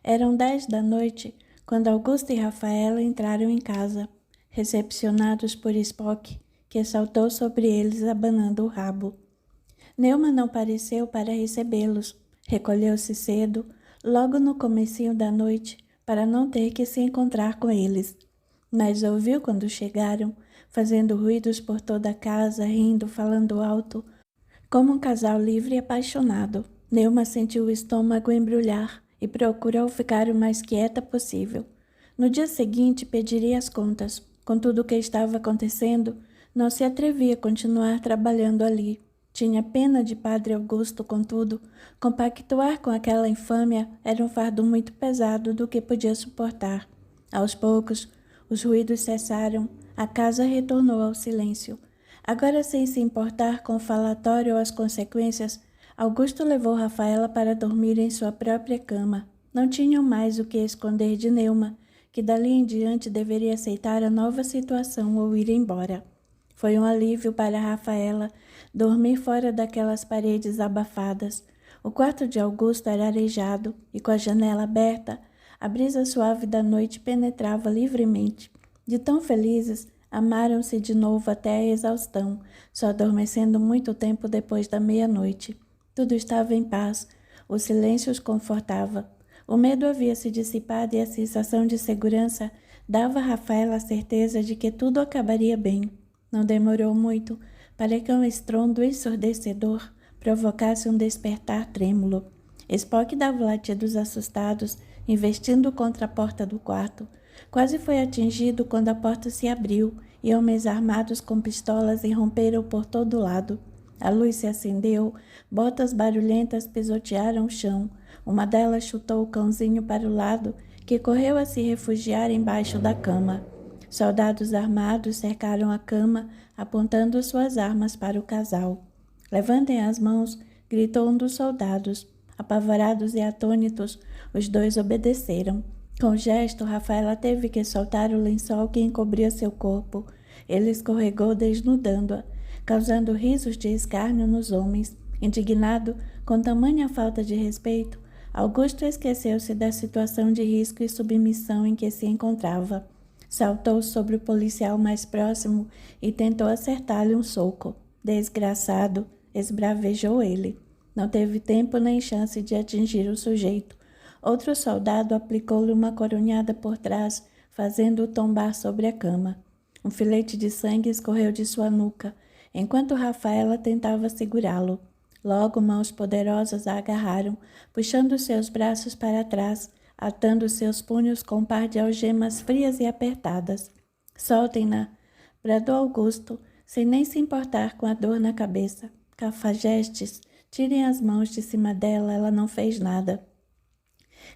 Eram 10 da noite, quando Augusto e Rafaela entraram em casa, recepcionados por Spock, que saltou sobre eles abanando o rabo. Neuma não apareceu para recebê-los. Recolheu-se cedo, logo no comecinho da noite, para não ter que se encontrar com eles. Mas ouviu quando chegaram, fazendo ruídos por toda a casa, rindo, falando alto, como um casal livre e apaixonado. Neuma sentiu o estômago embrulhar e procurou ficar o mais quieta possível. No dia seguinte, pediria as contas. Com tudo o que estava acontecendo, não se atrevia a continuar trabalhando ali. Tinha pena de Padre Augusto, contudo. Compactuar com aquela infâmia era um fardo muito pesado do que podia suportar. Aos poucos, os ruídos cessaram, a casa retornou ao silêncio. Agora, sem se importar com o falatório ou as consequências, Augusto levou Rafaela para dormir em sua própria cama. Não tinham mais o que esconder de Neuma, que dali em diante deveria aceitar a nova situação ou ir embora. Foi um alívio para Rafaela dormir fora daquelas paredes abafadas. O quarto de Augusto era arejado e, com a janela aberta, a brisa suave da noite penetrava livremente. De tão felizes, amaram-se de novo até a exaustão, só adormecendo muito tempo depois da meia-noite. Tudo estava em paz, o silêncio os confortava. O medo havia se dissipado e a sensação de segurança dava a Rafaela a certeza de que tudo acabaria bem. Não demorou muito para que um estrondo ensurdecedor provocasse um despertar trêmulo. Spock dava latidos assustados, investindo contra a porta do quarto. Quase foi atingido quando a porta se abriu e homens armados com pistolas irromperam por todo lado. A luz se acendeu, botas barulhentas pisotearam o chão. Uma delas chutou o cãozinho para o lado, que correu a se refugiar embaixo da cama. Soldados armados cercaram a cama, apontando suas armas para o casal. "Levantem as mãos", gritou um dos soldados. Apavorados e atônitos, os dois obedeceram. Com o gesto, Rafaela teve que soltar o lençol que encobria seu corpo. Ele escorregou, desnudando-a, causando risos de escárnio nos homens. Indignado com tamanha falta de respeito, Augusto esqueceu-se da situação de risco e submissão em que se encontrava. Saltou sobre o policial mais próximo e tentou acertar-lhe um soco. "Desgraçado", esbravejou ele. Não teve tempo nem chance de atingir o sujeito. Outro soldado aplicou-lhe uma coronhada por trás, fazendo-o tombar sobre a cama. Um filete de sangue escorreu de sua nuca, enquanto Rafaela tentava segurá-lo. Logo, mãos poderosas a agarraram, puxando seus braços para trás, atando seus punhos com um par de algemas frias e apertadas. "Soltem-na", bradou Augusto, sem nem se importar com a dor na cabeça. "Cafajestes, tirem as mãos de cima dela, ela não fez nada."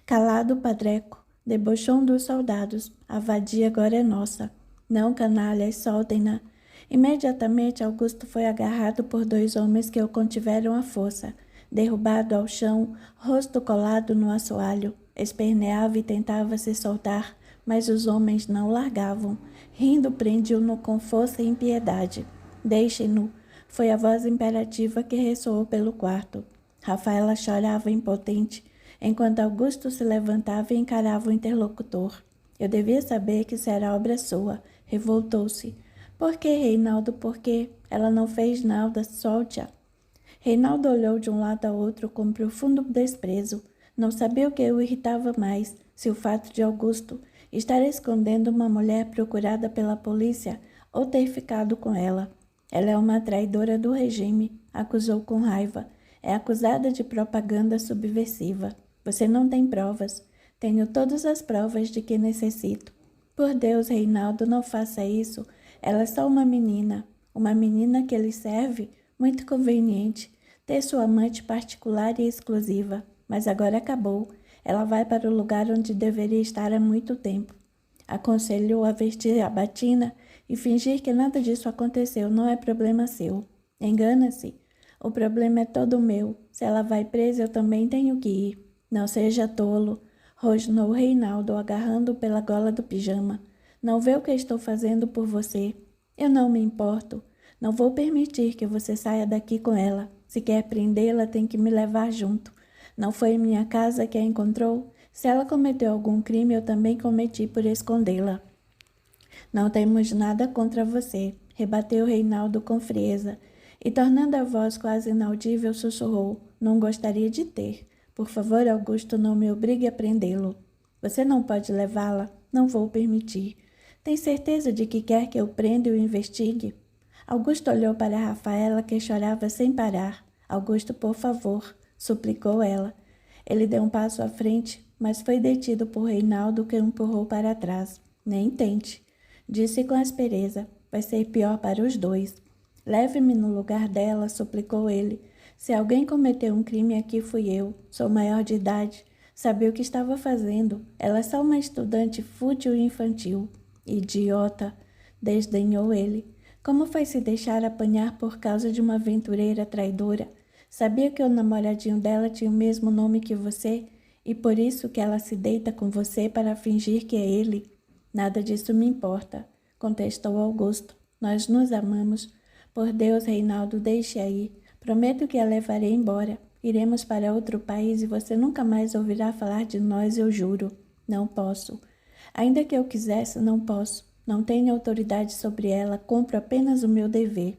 "Calado, Padreco", debochou um dos soldados. "A vadia agora é nossa." "Não, canalhas, soltem-na." Imediatamente, Augusto foi agarrado por dois homens que o contiveram à força. Derrubado ao chão, rosto colado no assoalho, esperneava e tentava se soltar, mas os homens não largavam. Rindo, prendiam-no com força e impiedade. "Deixem-no", foi a voz imperativa que ressoou pelo quarto. Rafaela chorava impotente, enquanto Augusto se levantava e encarava o interlocutor. "Eu devia saber que isso era obra sua", revoltou-se. Por que, Reinaldo, por quê? Ela não fez nada, solte-a. Reinaldo olhou de um lado ao outro com profundo desprezo. Não sabia o que o irritava mais, se o fato de Augusto estar escondendo uma mulher procurada pela polícia ou ter ficado com ela. Ela é uma traidora do regime, acusou com raiva. É acusada de propaganda subversiva. Você não tem provas. Tenho todas as provas de que necessito. Por Deus, Reinaldo, não faça isso. Ela é só uma menina que lhe serve, muito conveniente, ter sua amante particular e exclusiva. Mas agora acabou. Ela vai para o lugar onde deveria estar há muito tempo. Aconselhou a vestir a batina e fingir que nada disso aconteceu. Não é problema seu. Engana-se. O problema é todo meu. Se ela vai presa, eu também tenho que ir. Não seja tolo, rosnou Reinaldo, agarrando pela gola do pijama. Não vê o que estou fazendo por você? Eu não me importo. Não vou permitir que você saia daqui com ela. Se quer prendê-la, tem que me levar junto. Não foi em minha casa que a encontrou? Se ela cometeu algum crime, eu também cometi por escondê-la. Não temos nada contra você, rebateu Reinaldo com frieza, e tornando a voz quase inaudível, sussurrou, não gostaria de ter. Por favor, Augusto, não me obrigue a prendê-lo. Você não pode levá-la, não vou permitir. Tem certeza de que quer que eu prenda e o investigue? Augusto olhou para Rafaela, que chorava sem parar. Augusto, por favor, suplicou ela. Ele deu um passo à frente, mas foi detido por Reinaldo, que o empurrou para trás. Nem tente, disse com aspereza. Vai ser pior para os dois. Leve-me no lugar dela, suplicou ele. Se alguém cometeu um crime aqui fui eu. Sou maior de idade. Sabia o que estava fazendo. Ela é só uma estudante fútil e infantil. Idiota, desdenhou ele. Como foi se deixar apanhar por causa de uma aventureira traidora? Sabia que o namoradinho dela tinha o mesmo nome que você? E por isso que ela se deita com você para fingir que é ele? Nada disso me importa, contestou Augusto. Nós nos amamos. Por Deus, Reinaldo, deixe aí. Prometo que a levarei embora. Iremos para outro país e você nunca mais ouvirá falar de nós, eu juro. Não posso. Ainda que eu quisesse, não posso. Não tenho autoridade sobre ela, cumpro apenas o meu dever.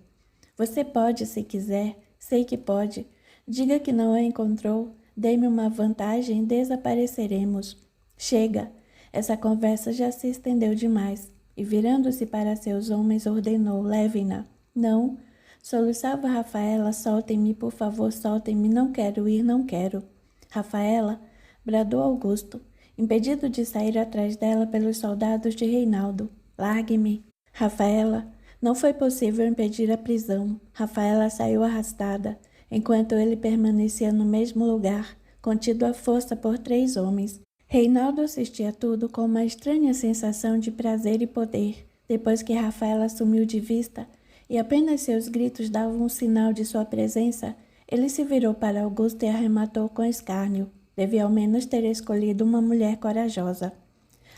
Você pode, se quiser. Sei que pode. Diga que não a encontrou. Dê-me uma vantagem e desapareceremos. Chega. Essa conversa já se estendeu demais. E virando-se para seus homens, ordenou, levem-na. Não. Soluçava Rafaela, soltem-me, por favor, soltem-me. Não quero ir, não quero. Rafaela, bradou Augusto, impedido de sair atrás dela pelos soldados de Reinaldo. Largue-me. Rafaela, não foi possível impedir a prisão. Rafaela saiu arrastada, enquanto ele permanecia no mesmo lugar, contido à força por 3 homens. Reinaldo assistia tudo com uma estranha sensação de prazer e poder. Depois que Rafaela sumiu de vista, e apenas seus gritos davam um sinal de sua presença, ele se virou para Augusto e arrematou com escárnio. Devia ao menos ter escolhido uma mulher corajosa.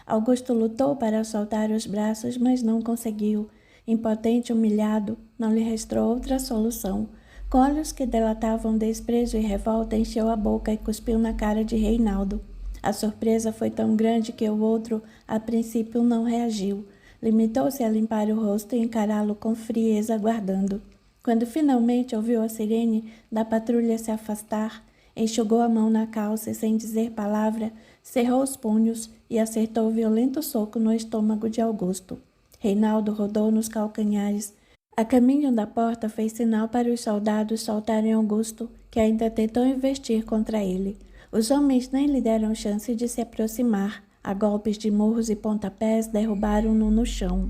Augusto lutou para soltar os braços, mas não conseguiu. Impotente, humilhado, não lhe restou outra solução. Com olhos que delatavam desprezo e revolta, encheu a boca e cuspiu na cara de Reinaldo. A surpresa foi tão grande que o outro, a princípio, não reagiu. Limitou-se a limpar o rosto e encará-lo com frieza, aguardando. Quando finalmente ouviu a sirene da patrulha se afastar, enxugou a mão na calça e, sem dizer palavra, cerrou os punhos e acertou violento soco no estômago de Augusto. Reinaldo rodou nos calcanhares. A caminho da porta fez sinal para os soldados soltarem Augusto, que ainda tentou investir contra ele. Os homens nem lhe deram chance de se aproximar. A golpes de murros e pontapés derrubaram-no no chão.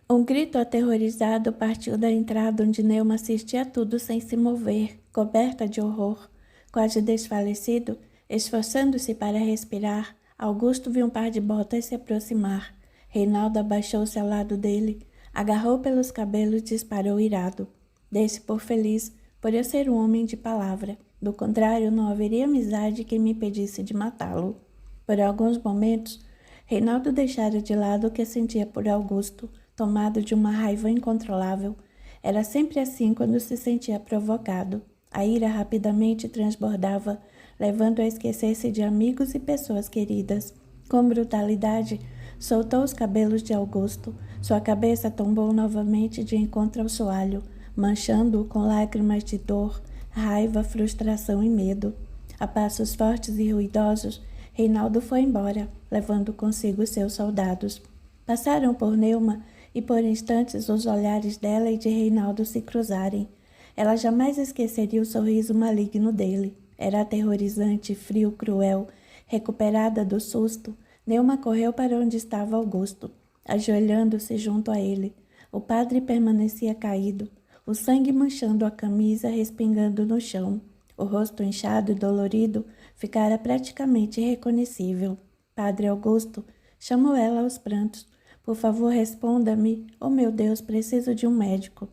Um grito aterrorizado partiu da entrada onde Neuma assistia a tudo sem se mover, coberta de horror. Quase desfalecido, esforçando-se para respirar, Augusto viu um par de botas se aproximar. Reinaldo abaixou-se ao lado dele, agarrou pelos cabelos e disparou irado. Dei-se por feliz, por eu ser um homem de palavra. Do contrário, não haveria amizade que me impedisse de matá-lo. Por alguns momentos, Reinaldo deixara de lado o que sentia por Augusto, tomado de uma raiva incontrolável. Era sempre assim quando se sentia provocado. A ira rapidamente transbordava, levando a esquecer-se de amigos e pessoas queridas. Com brutalidade, Soltou os cabelos de Augusto. Sua cabeça tombou novamente de encontro ao soalho, manchando-o com lágrimas de dor, raiva, frustração e medo. A passos fortes e ruidosos, Reinaldo foi embora, levando consigo seus soldados. Passaram por Neuma e por instantes os olhares dela e de Reinaldo se cruzarem. Ela jamais esqueceria o sorriso maligno dele. Era aterrorizante, frio, cruel. Recuperada do susto, Neuma correu para onde estava Augusto, ajoelhando-se junto a ele. O padre permanecia caído, o sangue manchando a camisa, respingando no chão. O rosto inchado e dolorido ficara praticamente irreconhecível. Padre Augusto, chamou ela aos prantos. Por favor, responda-me. Oh, meu Deus, preciso de um médico.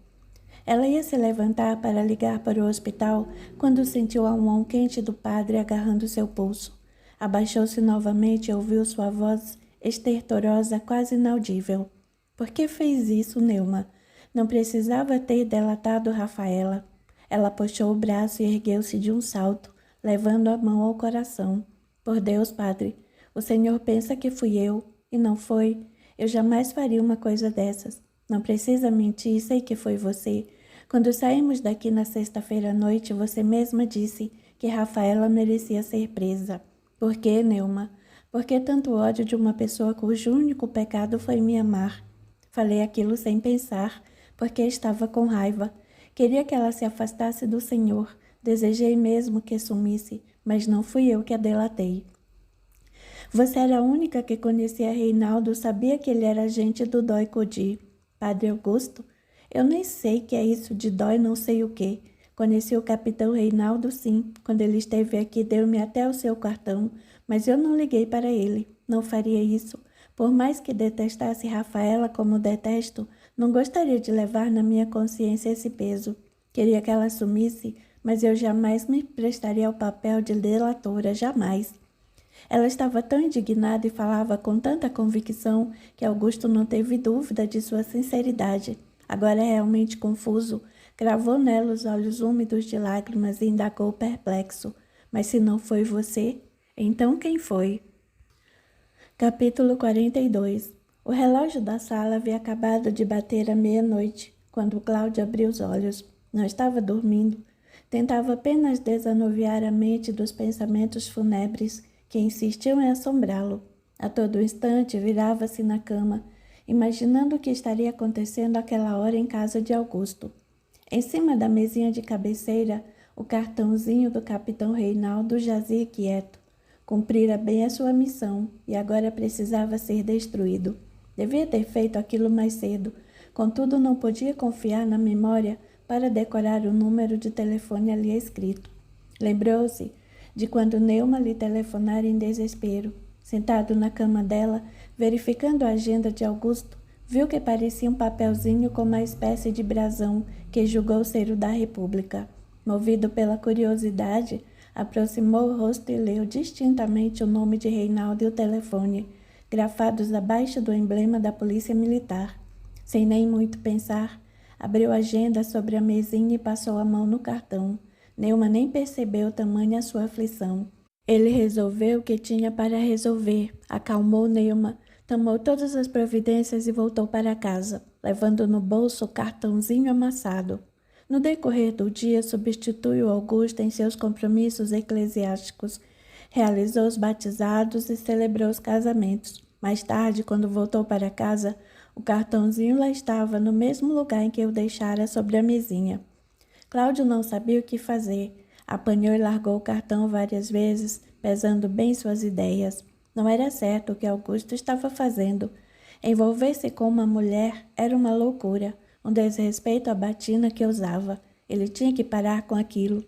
Ela ia se levantar para ligar para o hospital quando sentiu a mão quente do padre agarrando seu pulso. Abaixou-se novamente e ouviu sua voz estertorosa, quase inaudível. Por que fez isso, Neuma? Não precisava ter delatado Rafaela. Ela puxou o braço e ergueu-se de um salto, levando a mão ao coração. Por Deus, padre, o senhor pensa que fui eu, e não foi. Eu jamais faria uma coisa dessas. Não precisa mentir, sei que foi você. Quando saímos daqui na sexta-feira à noite, você mesma disse que Rafaela merecia ser presa. Por que, Neuma? Por que tanto ódio de uma pessoa cujo único pecado foi me amar? Falei aquilo sem pensar, porque estava com raiva. Queria que ela se afastasse do Senhor. Desejei mesmo que sumisse, mas não fui eu que a delatei. Você era a única que conhecia Reinaldo, sabia que ele era agente do Dói Codi. Padre Augusto? Eu nem sei que é isso de dói não sei o quê. Conheci o capitão Reinaldo, sim. Quando ele esteve aqui, deu-me até o seu cartão, mas eu não liguei para ele. Não faria isso. Por mais que detestasse Rafaela como detesto, não gostaria de levar na minha consciência esse peso. Queria que ela sumisse, mas eu jamais me prestaria ao papel de delatora, jamais. Ela estava tão indignada e falava com tanta convicção que Augusto não teve dúvida de sua sinceridade. Agora realmente confuso, cravou nela os olhos úmidos de lágrimas e indagou perplexo. Mas se não foi você, então quem foi? Capítulo 42. O relógio da sala havia acabado de bater a meia-noite, quando Cláudio abriu os olhos. Não estava dormindo. Tentava apenas desanuviar a mente dos pensamentos fúnebres que insistiam em assombrá-lo. A todo instante virava-se na cama, imaginando o que estaria acontecendo àquela hora em casa de Augusto. Em cima da mesinha de cabeceira, o cartãozinho do capitão Reinaldo jazia quieto. Cumprira bem a sua missão e agora precisava ser destruído. Devia ter feito aquilo mais cedo, contudo não podia confiar na memória para decorar o número de telefone ali escrito. Lembrou-se de quando Neuma lhe telefonara em desespero. Sentado na cama dela, verificando a agenda de Augusto, viu que parecia um papelzinho com uma espécie de brasão que julgou ser o da República. Movido pela curiosidade, aproximou o rosto e leu distintamente o nome de Reinaldo e o telefone, grafados abaixo do emblema da Polícia Militar. Sem nem muito pensar, abriu a agenda sobre a mesinha e passou a mão no cartão. Neuma nem percebeu tamanha sua aflição. Ele resolveu o que tinha para resolver, acalmou Neuma, tomou todas as providências e voltou para casa, levando no bolso o cartãozinho amassado. No decorrer do dia, substituiu Augusto em seus compromissos eclesiásticos, realizou os batizados e celebrou os casamentos. Mais tarde, quando voltou para casa, o cartãozinho lá estava no mesmo lugar em que o deixara sobre a mesinha. Cláudio não sabia o que fazer. Apanhou e largou o cartão várias vezes, pesando bem suas ideias. Não era certo o que Augusto estava fazendo. Envolver-se com uma mulher era uma loucura, um desrespeito à batina que usava. Ele tinha que parar com aquilo.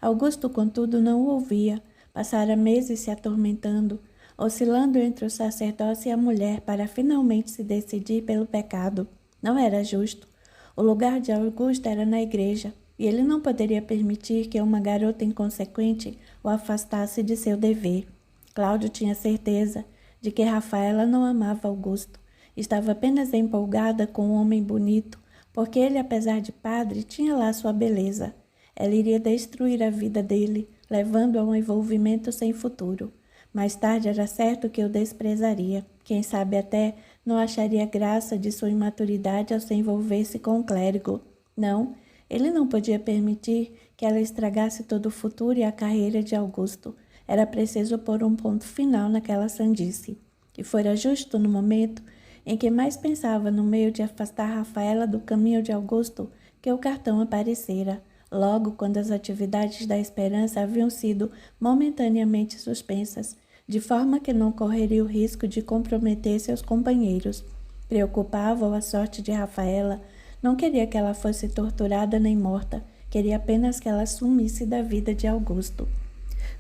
Augusto, contudo, não o ouvia. Passara meses se atormentando, oscilando entre o sacerdócio e a mulher para finalmente se decidir pelo pecado. Não era justo. O lugar de Augusto era na igreja, e ele não poderia permitir que uma garota inconsequente o afastasse de seu dever. Cláudio tinha certeza de que Rafaela não amava Augusto. Estava apenas empolgada com um homem bonito, porque ele, apesar de padre, tinha lá sua beleza. Ela iria destruir a vida dele, levando a um envolvimento sem futuro. Mais tarde era certo que o desprezaria. Quem sabe até não acharia graça de sua imaturidade ao se envolver-se com um clérigo. Não, ele não podia permitir que ela estragasse todo o futuro e a carreira de Augusto. Era preciso pôr um ponto final naquela sandice. E fora justo no momento em que mais pensava no meio de afastar Rafaela do caminho de Augusto que o cartão aparecera, logo quando as atividades da esperança haviam sido momentaneamente suspensas, de forma que não correria o risco de comprometer seus companheiros. Preocupava-o a sorte de Rafaela, não queria que ela fosse torturada nem morta, queria apenas que ela sumisse da vida de Augusto.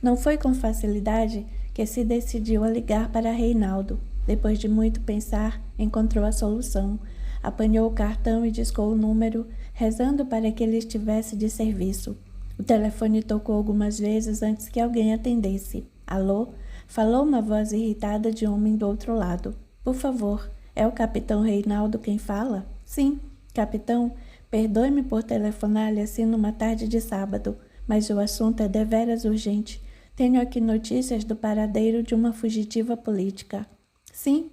Não foi com facilidade que se decidiu a ligar para Reinaldo. Depois de muito pensar, encontrou a solução. Apanhou o cartão e discou o número, rezando para que ele estivesse de serviço. O telefone tocou algumas vezes antes que alguém atendesse. Alô? Falou uma voz irritada de homem do outro lado. Por favor, é o capitão Reinaldo quem fala? Sim, capitão, perdoe-me por telefonar-lhe assim numa tarde de sábado, mas o assunto é deveras urgente. Tenho aqui notícias do paradeiro de uma fugitiva política. Sim,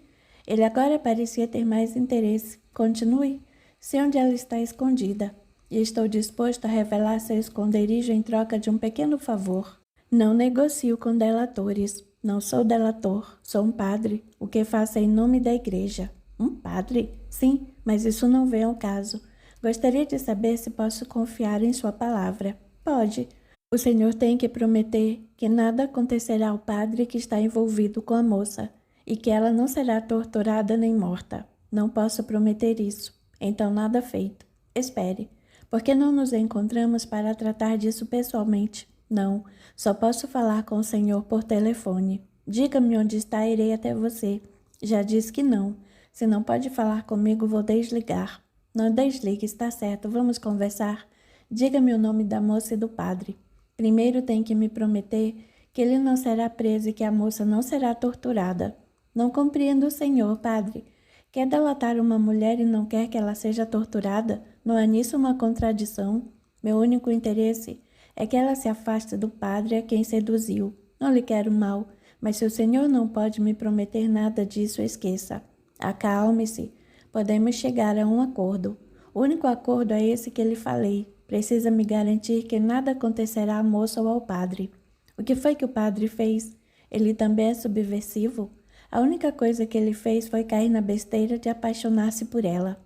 ele agora parecia ter mais interesse. Continue. Sei onde ela está escondida, e estou disposto a revelar seu esconderijo em troca de um pequeno favor. Não negocio com delatores. Não sou delator, sou um padre, o que faço em nome da igreja. Um padre? Sim, mas isso não vem ao caso. Gostaria de saber se posso confiar em sua palavra. Pode. O senhor tem que prometer que nada acontecerá ao padre que está envolvido com a moça e que ela não será torturada nem morta. Não posso prometer isso. Então nada feito. Espere. Por que não nos encontramos para tratar disso pessoalmente? Não, só posso falar com o senhor por telefone. Diga-me onde está, irei até você. Já disse que não. Se não pode falar comigo, vou desligar. Não desligue, está certo, vamos conversar. Diga-me o nome da moça e do padre. Primeiro tem que me prometer que ele não será preso e que a moça não será torturada. Não compreendo o senhor, padre. Quer delatar uma mulher e não quer que ela seja torturada? Não há nisso uma contradição? Meu único interesse é que ela se afaste do padre a quem seduziu. Não lhe quero mal, mas se o senhor não pode me prometer nada disso, esqueça. Acalme-se. Podemos chegar a um acordo. O único acordo é esse que lhe falei. Precisa me garantir que nada acontecerá à moça ou ao padre. O que foi que o padre fez? Ele também é subversivo? A única coisa que ele fez foi cair na besteira de apaixonar-se por ela.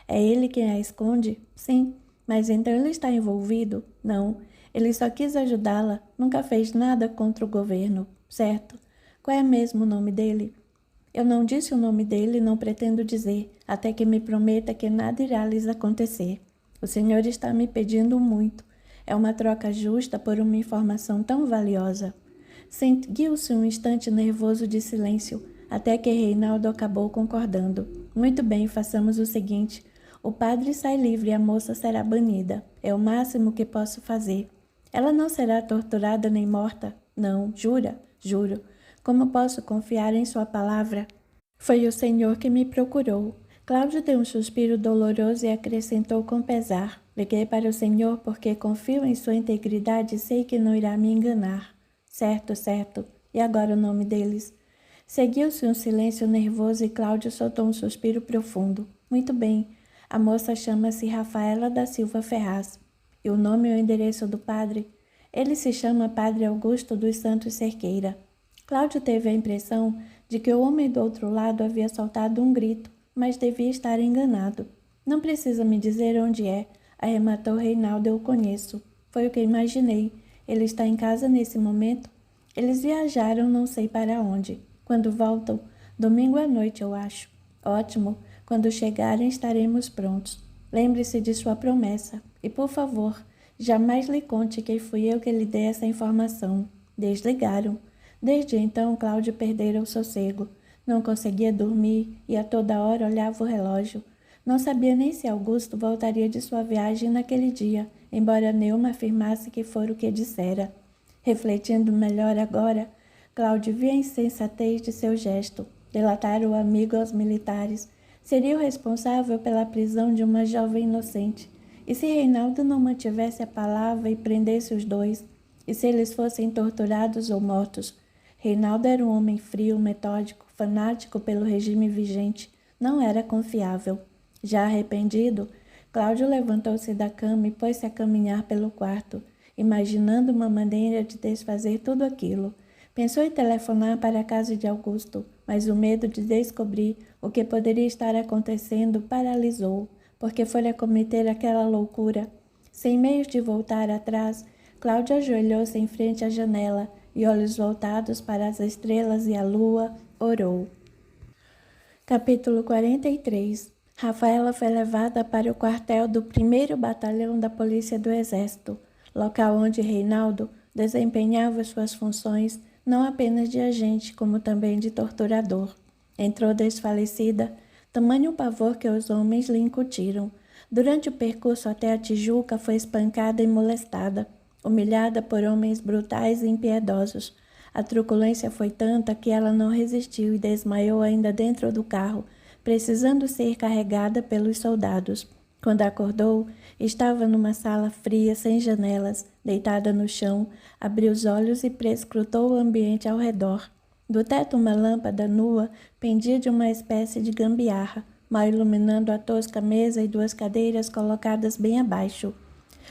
É ele quem a esconde? Sim. Mas então ele está envolvido? Não. Ele só quis ajudá-la, nunca fez nada contra o governo, certo? Qual é mesmo o nome dele? Eu não disse o nome dele e não pretendo dizer, até que me prometa que nada irá lhes acontecer. O senhor está me pedindo muito. É uma troca justa por uma informação tão valiosa. Seguiu-se um instante nervoso de silêncio, até que Reinaldo acabou concordando. Muito bem, façamos o seguinte. O padre sai livre e a moça será banida. É o máximo que posso fazer. Ela não será torturada nem morta? Não, jura? Juro. Como posso confiar em sua palavra? Foi o senhor que me procurou. Cláudio deu um suspiro doloroso e acrescentou com pesar. Liguei para o senhor porque confio em sua integridade e sei que não irá me enganar. Certo, certo. E agora o nome deles? Seguiu-se um silêncio nervoso e Cláudio soltou um suspiro profundo. Muito bem. A moça chama-se Rafaela da Silva Ferraz. E o nome e o endereço do padre? Ele se chama Padre Augusto dos Santos Cerqueira. Cláudio teve a impressão de que o homem do outro lado havia soltado um grito, mas devia estar enganado. Não precisa me dizer onde é, arrematou Reinaldo, eu o conheço. Foi o que imaginei. Ele está em casa nesse momento? Eles viajaram não sei para onde. Quando voltam? Domingo à noite, eu acho. Ótimo. Quando chegarem, estaremos prontos. Lembre-se de sua promessa. E, por favor, jamais lhe conte que fui eu que lhe dei essa informação. Desligaram. Desde então, Cláudio perdera o sossego. Não conseguia dormir e a toda hora olhava o relógio. Não sabia nem se Augusto voltaria de sua viagem naquele dia, embora Neuma afirmasse que fora o que dissera. Refletindo melhor agora, Cláudio via a insensatez de seu gesto. Delatar o amigo aos militares. Seria o responsável pela prisão de uma jovem inocente. E se Reinaldo não mantivesse a palavra e prendesse os dois? E se eles fossem torturados ou mortos? Reinaldo era um homem frio, metódico, fanático pelo regime vigente. Não era confiável. Já arrependido, Cláudio levantou-se da cama e pôs-se a caminhar pelo quarto, imaginando uma maneira de desfazer tudo aquilo. Pensou em telefonar para a casa de Augusto, mas o medo de descobrir o que poderia estar acontecendo paralisou, porque fora cometer aquela loucura. Sem meios de voltar atrás, Cláudio ajoelhou-se em frente à janela e, olhos voltados para as estrelas e a lua, orou. Capítulo 43. Rafaela foi levada para o quartel do 1º Batalhão da Polícia do Exército, local onde Reinaldo desempenhava suas funções não apenas de agente, como também de torturador. Entrou desfalecida, tamanho pavor que os homens lhe incutiram. Durante o percurso até a Tijuca, foi espancada e molestada, humilhada por homens brutais e impiedosos. A truculência foi tanta que ela não resistiu e desmaiou ainda dentro do carro, precisando ser carregada pelos soldados. Quando acordou, estava numa sala fria, sem janelas, deitada no chão, abriu os olhos e prescrutou o ambiente ao redor. Do teto, uma lâmpada nua pendia de uma espécie de gambiarra, mal iluminando a tosca mesa e 2 cadeiras colocadas bem abaixo.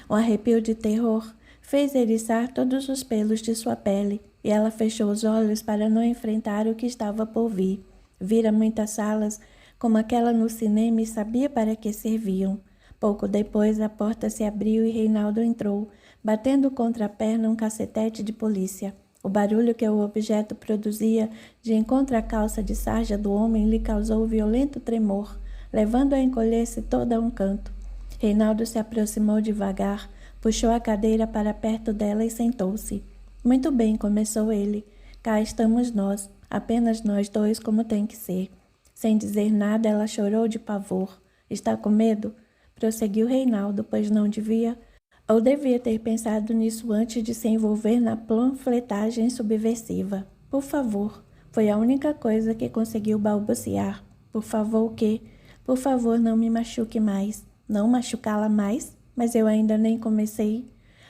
Um arrepio de terror fez eriçar todos os pelos de sua pele, e ela fechou os olhos para não enfrentar o que estava por vir. Vira muitas salas, como aquela no cinema, e sabia para que serviam. Pouco depois, a porta se abriu e Reinaldo entrou, batendo contra a perna um cacetete de polícia. O barulho que o objeto produzia de encontro à calça de sarja do homem lhe causou violento tremor, levando-a a encolher-se toda a um canto. Reinaldo se aproximou devagar, puxou a cadeira para perto dela e sentou-se. Muito bem, começou ele. Cá estamos nós, apenas nós dois, como tem que ser. Sem dizer nada, ela chorou de pavor. Está com medo? Prosseguiu Reinaldo, pois não devia, ou devia ter pensado nisso antes de se envolver na panfletagem subversiva. Por favor, foi a única coisa que conseguiu balbuciar. Por favor, o quê? Por favor, não me machuque mais. Não machucá-la mais? Mas eu ainda nem comecei.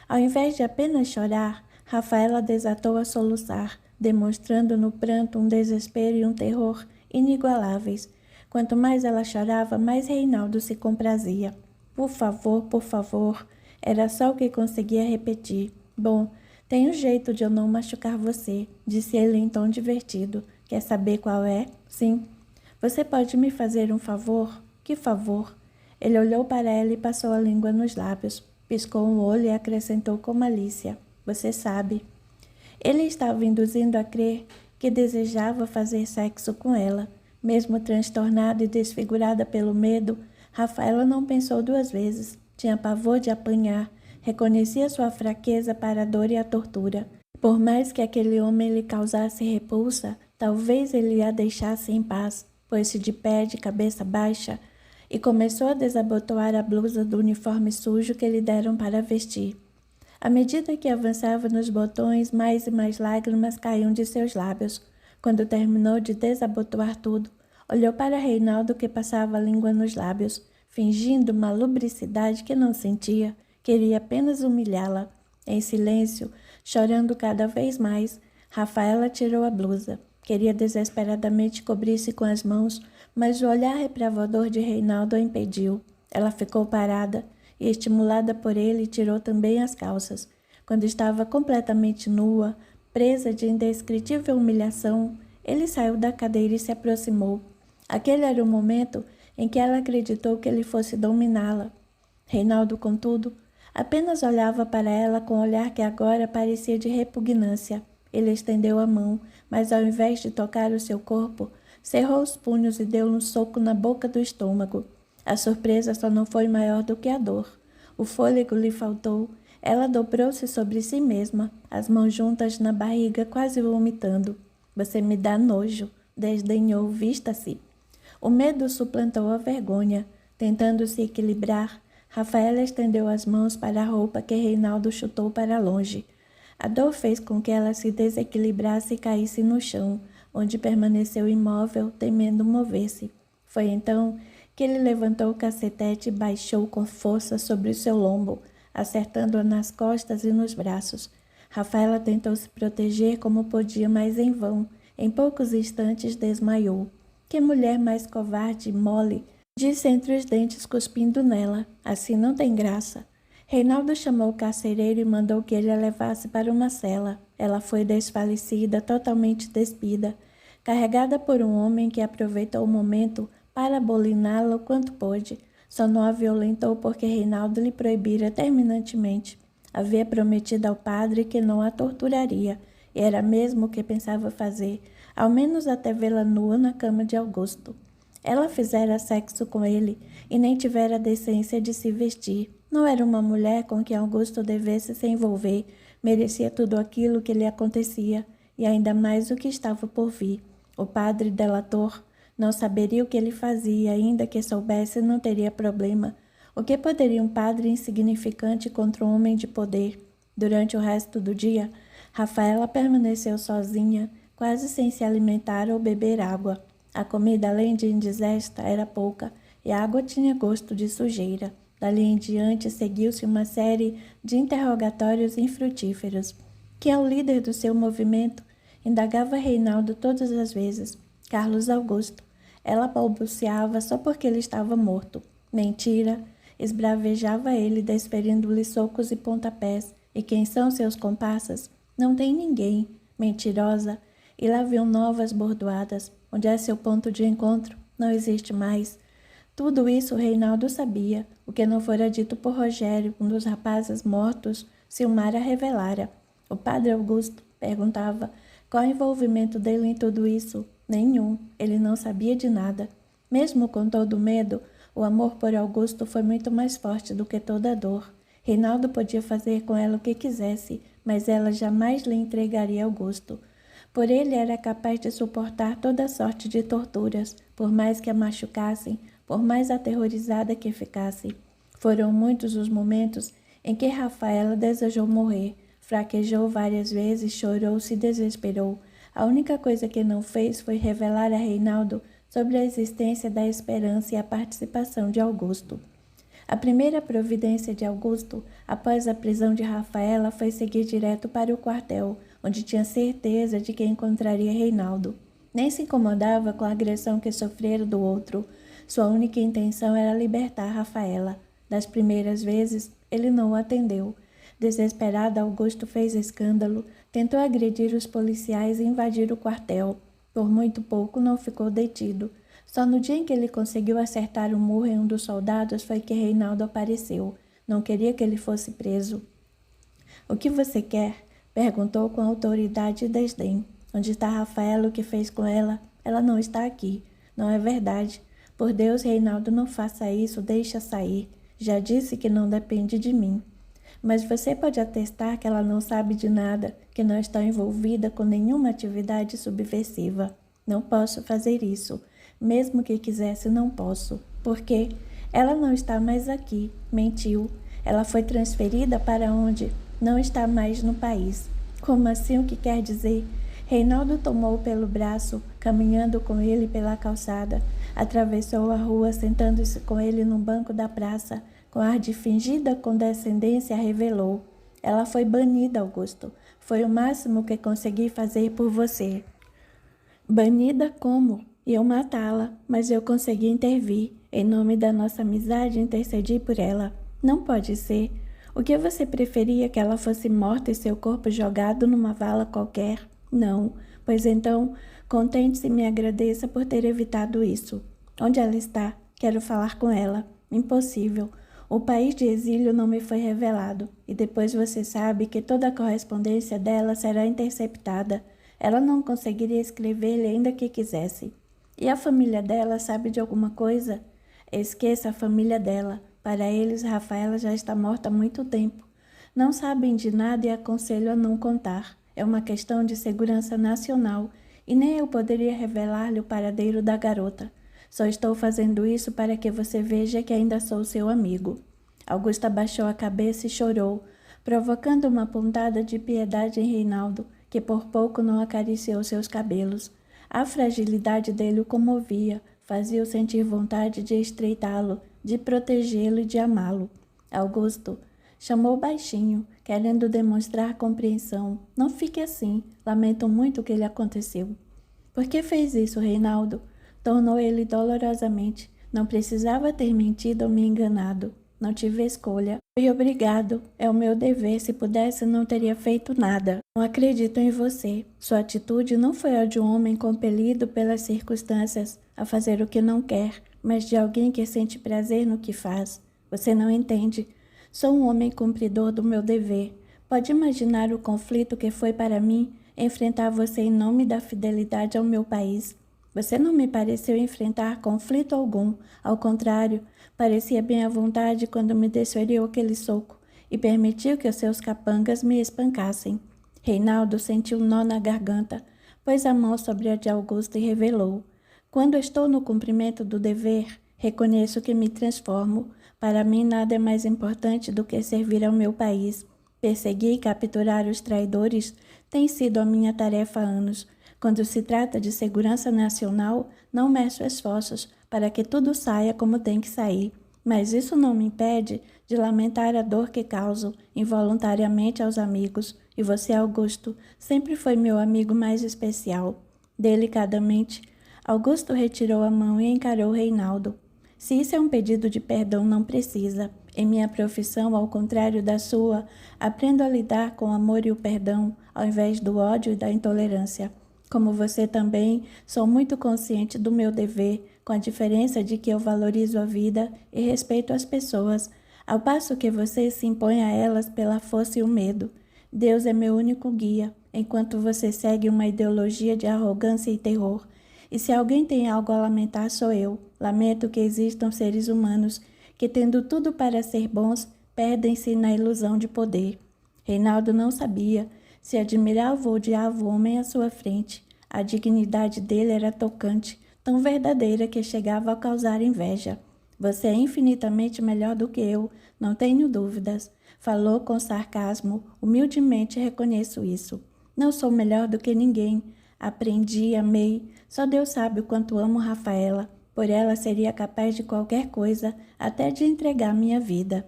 Ao invés de apenas chorar, Rafaela desatou a soluçar, demonstrando no pranto um desespero e um terror inigualáveis. Quanto mais ela chorava, mais Reinaldo se comprazia. Por favor, era só o que conseguia repetir. Bom, tem um jeito de eu não machucar você, disse ele em tom divertido. Quer saber qual é? Sim. Você pode me fazer um favor? Que favor? Ele olhou para ela e passou a língua nos lábios. Piscou um olho e acrescentou com malícia. Você sabe. Ele estava induzindo a crer que desejava fazer sexo com ela. Mesmo transtornada e desfigurada pelo medo, Rafaela não pensou 2 vezes. Tinha pavor de apanhar, reconhecia sua fraqueza para a dor e a tortura. Por mais que aquele homem lhe causasse repulsa, talvez ele a deixasse em paz. Pôs-se de pé, de cabeça baixa, e começou a desabotoar a blusa do uniforme sujo que lhe deram para vestir. À medida que avançava nos botões, mais e mais lágrimas caíam de seus lábios. Quando terminou de desabotoar tudo, olhou para Reinaldo, que passava a língua nos lábios, fingindo uma lubricidade que não sentia, queria apenas humilhá-la. Em silêncio, chorando cada vez mais, Rafaela tirou a blusa. Queria desesperadamente cobrir-se com as mãos, mas o olhar repravador de Reinaldo a impediu. Ela ficou parada e, estimulada por ele, tirou também as calças. Quando estava completamente nua, presa de indescritível humilhação, ele saiu da cadeira e se aproximou. Aquele era o momento em que ela acreditou que ele fosse dominá-la. Reinaldo, contudo, apenas olhava para ela com um olhar que agora parecia de repugnância. Ele estendeu a mão, mas ao invés de tocar o seu corpo, cerrou os punhos e deu um soco na boca do estômago. A surpresa só não foi maior do que a dor. O fôlego lhe faltou. Ela dobrou-se sobre si mesma, as mãos juntas na barriga, quase vomitando. Você me dá nojo, desdenhou, vista-se. O medo suplantou a vergonha. Tentando se equilibrar, Rafaela estendeu as mãos para a roupa que Reinaldo chutou para longe. A dor fez com que ela se desequilibrasse e caísse no chão, onde permaneceu imóvel, temendo mover-se. Foi então que ele levantou o cacetete e baixou com força sobre o seu lombo, acertando-a nas costas e nos braços. Rafaela tentou se proteger como podia, mas em vão. Em poucos instantes desmaiou. Que mulher mais covarde e mole, disse entre os dentes, cuspindo nela. Assim não tem graça. Reinaldo chamou o carcereiro e mandou que ele a levasse para uma cela. Ela foi desfalecida, totalmente despida, carregada por um homem que aproveitou o momento para aboliná-la o quanto pôde. Só não a violentou porque Reinaldo lhe proibira terminantemente. Havia prometido ao padre que não a torturaria, e era mesmo o que pensava fazer, ao menos até vê-la nua na cama de Augusto. Ela fizera sexo com ele e nem tivera a decência de se vestir. Não era uma mulher com quem Augusto devesse se envolver, merecia tudo aquilo que lhe acontecia, e ainda mais o que estava por vir. O padre delator não saberia o que ele fazia, ainda que soubesse não teria problema. O que poderia um padre insignificante contra um homem de poder? Durante o resto do dia, Rafaela permaneceu sozinha, quase sem se alimentar ou beber água. A comida, além de indigesta, era pouca, e a água tinha gosto de sujeira. Dali em diante, seguiu-se uma série de interrogatórios infrutíferos. Quem é o líder do seu movimento? Indagava Reinaldo todas as vezes. Carlos Augusto. Ela balbuciava só porque ele estava morto. Mentira! Esbravejava ele, desferindo-lhe socos e pontapés. E quem são seus comparsas? Não tem ninguém. Mentirosa! E lá viu novas bordoadas. Onde é seu ponto de encontro? Não existe mais. Tudo isso Reinaldo sabia. O que não fora dito por Rogério, um dos rapazes mortos, Silmara revelara. O padre Augusto perguntava qual o envolvimento dele em tudo isso. Nenhum. Ele não sabia de nada. Mesmo com todo o medo, o amor por Augusto foi muito mais forte do que toda a dor. Reinaldo podia fazer com ela o que quisesse, mas ela jamais lhe entregaria Augusto. Por ele era capaz de suportar toda sorte de torturas, por mais que a machucassem, por mais aterrorizada que ficasse. Foram muitos os momentos em que Rafaela desejou morrer, fraquejou várias vezes, chorou, se desesperou. A única coisa que não fez foi revelar a Reinaldo sobre a existência da esperança e a participação de Augusto. A primeira providência de Augusto, após a prisão de Rafaela, foi seguir direto para o quartel, onde tinha certeza de que encontraria Reinaldo. Nem se incomodava com a agressão que sofrera do outro. Sua única intenção era libertar Rafaela. Das primeiras vezes, ele não o atendeu. Desesperado, Augusto fez escândalo, tentou agredir os policiais e invadir o quartel. Por muito pouco não ficou detido. Só no dia em que ele conseguiu acertar um murro em um dos soldados foi que Reinaldo apareceu. Não queria que ele fosse preso. "O que você quer?" perguntou com autoridade e desdém. "Onde está Rafaela? O que fez com ela?" "Ela não está aqui." "Não é verdade." "Por Deus, Reinaldo, não faça isso, deixa sair. Já disse que não depende de mim." "Mas você pode atestar que ela não sabe de nada, que não está envolvida com nenhuma atividade subversiva." "Não posso fazer isso. Mesmo que quisesse, não posso." "Por quê?" "Ela não está mais aqui." "Mentiu." "Ela foi transferida para onde?" "Não está mais no país." "Como assim? O que quer dizer?" Reinaldo tomou-o pelo braço, caminhando com ele pela calçada. Atravessou a rua, sentando-se com ele num banco da praça. Com ar de fingida condescendência, revelou: "Ela foi banida, Augusto. Foi o máximo que consegui fazer por você." "Banida como?" "Eu matá-la, mas eu consegui intervir. Em nome da nossa amizade, intercedi por ela." "Não pode ser. O que você preferia, que ela fosse morta e seu corpo jogado numa vala qualquer?" "Não. Pois então, contente-se e me agradeça por ter evitado isso." "Onde ela está?" "Quero falar com ela." "Impossível. O país de exílio não me foi revelado. E depois você sabe que toda a correspondência dela será interceptada. Ela não conseguiria escrever-lhe ainda que quisesse." "E a família dela sabe de alguma coisa?" "Esqueça a família dela. Para eles, Rafaela já está morta há muito tempo. Não sabem de nada e aconselho a não contar. É uma questão de segurança nacional e nem eu poderia revelar-lhe o paradeiro da garota. Só estou fazendo isso para que você veja que ainda sou seu amigo." Augusta abaixou a cabeça e chorou, provocando uma pontada de piedade em Reinaldo, que por pouco não acariciou seus cabelos. A fragilidade dele o comovia, fazia-o sentir vontade de estreitá-lo, de protegê-lo e de amá-lo. Augusto chamou baixinho, querendo demonstrar compreensão. Não fique assim. Lamento muito o que lhe aconteceu. Por que fez isso, Reinaldo? Tornou ele dolorosamente. Não precisava ter mentido ou me enganado. Não tive escolha. Fui obrigado. É o meu dever. Se pudesse, não teria feito nada. Não acredito em você. Sua atitude não foi a de um homem compelido pelas circunstâncias a fazer o que não quer, mas de alguém que sente prazer no que faz. Você não entende. Sou um homem cumpridor do meu dever. Pode imaginar o conflito que foi para mim enfrentar você em nome da fidelidade ao meu país. Você não me pareceu enfrentar conflito algum. Ao contrário, parecia bem à vontade quando me desferiu aquele soco e permitiu que os seus capangas me espancassem. Reinaldo sentiu um nó na garganta, pôs a mão sobre a de Augusto e revelou: quando estou no cumprimento do dever, reconheço que me transformo. Para mim nada é mais importante do que servir ao meu país. Perseguir e capturar os traidores tem sido a minha tarefa há anos. Quando se trata de segurança nacional, não meço esforços para que tudo saia como tem que sair. Mas isso não me impede de lamentar a dor que causo involuntariamente aos amigos. E você, Augusto, sempre foi meu amigo mais especial. Delicadamente, Augusto retirou a mão e encarou Reinaldo. Se isso é um pedido de perdão, não precisa. Em minha profissão, ao contrário da sua, aprendo a lidar com o amor e o perdão, ao invés do ódio e da intolerância. Como você também, sou muito consciente do meu dever, com a diferença de que eu valorizo a vida e respeito as pessoas, ao passo que você se impõe a elas pela força e o medo. Deus é meu único guia, enquanto você segue uma ideologia de arrogância e terror. E se alguém tem algo a lamentar, sou eu. Lamento que existam seres humanos que, tendo tudo para ser bons, perdem-se na ilusão de poder. Reinaldo não sabia se admirava ou odiava o homem à sua frente. A dignidade dele era tocante, tão verdadeira que chegava a causar inveja. Você é infinitamente melhor do que eu, não tenho dúvidas. Falou com sarcasmo, humildemente reconheço isso. Não sou melhor do que ninguém. Aprendi, amei. Só Deus sabe o quanto amo Rafaela. Por ela seria capaz de qualquer coisa, até de entregar minha vida.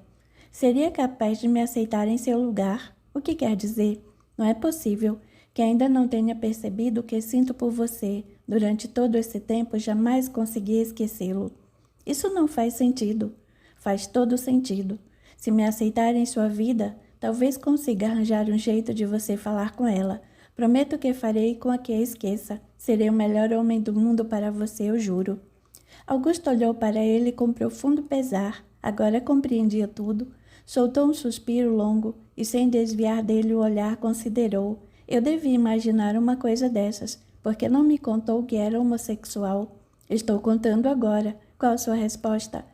Seria capaz de me aceitar em seu lugar? O que quer dizer? Não é possível que ainda não tenha percebido o que sinto por você. Durante todo esse tempo, jamais consegui esquecê-lo. Isso não faz sentido. Faz todo sentido. Se me aceitar em sua vida, talvez consiga arranjar um jeito de você falar com ela. Prometo que farei com a que a esqueça. Serei o melhor homem do mundo para você, eu juro. Augusto olhou para ele com profundo pesar. Agora compreendia tudo. Soltou um suspiro longo e, sem desviar dele o olhar, considerou: eu devia imaginar uma coisa dessas, porque não me contou que era homossexual. Estou contando agora. Qual a sua resposta?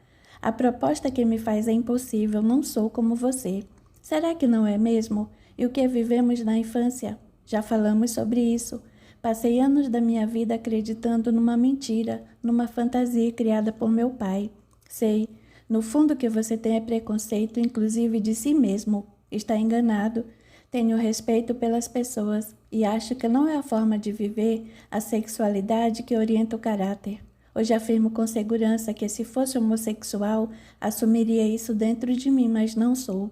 A proposta que me faz é impossível, não sou como você. Será que não é mesmo? E o que vivemos na infância? Já falamos sobre isso. Passei anos da minha vida acreditando numa mentira, numa fantasia criada por meu pai. Sei. No fundo, que você tem é preconceito, inclusive de si mesmo. Está enganado. Tenho respeito pelas pessoas e acho que não é a forma de viver a sexualidade que orienta o caráter. Hoje afirmo com segurança que, se fosse homossexual, assumiria isso dentro de mim, mas não sou.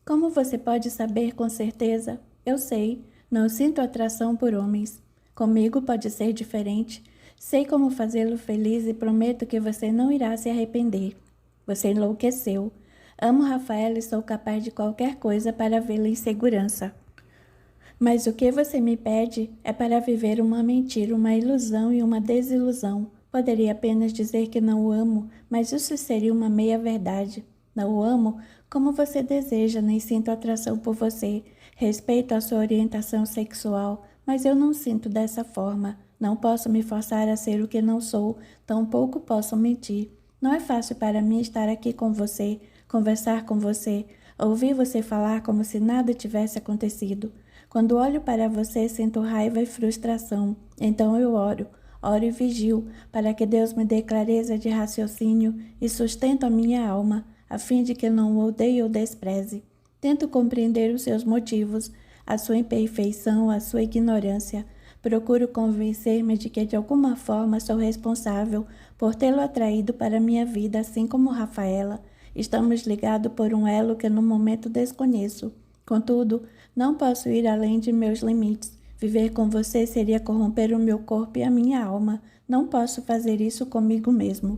Como você pode saber com certeza? Eu sei. Não sinto atração por homens. Comigo pode ser diferente. Sei como fazê-lo feliz e prometo que você não irá se arrepender. Você enlouqueceu. Amo Rafaela e sou capaz de qualquer coisa para vê-la em segurança. Mas o que você me pede é para viver uma mentira, uma ilusão e uma desilusão. Poderia apenas dizer que não o amo, mas isso seria uma meia-verdade. Não o amo como você deseja, nem sinto atração por você. Respeito a sua orientação sexual, mas eu não sinto dessa forma. Não posso me forçar a ser o que não sou, tampouco posso mentir. Não é fácil para mim estar aqui com você, conversar com você, ouvir você falar como se nada tivesse acontecido. Quando olho para você, sinto raiva e frustração. Então eu oro e vigio para que Deus me dê clareza de raciocínio e sustento a minha alma, a fim de que não o odeie ou despreze. Tento compreender os seus motivos, a sua imperfeição, a sua ignorância. Procuro convencer-me de que de alguma forma sou responsável por tê-lo atraído para minha vida, assim como Rafaela. Estamos ligados por um elo que no momento desconheço. Contudo, não posso ir além de meus limites. Viver com você seria corromper o meu corpo e a minha alma. Não posso fazer isso comigo mesmo.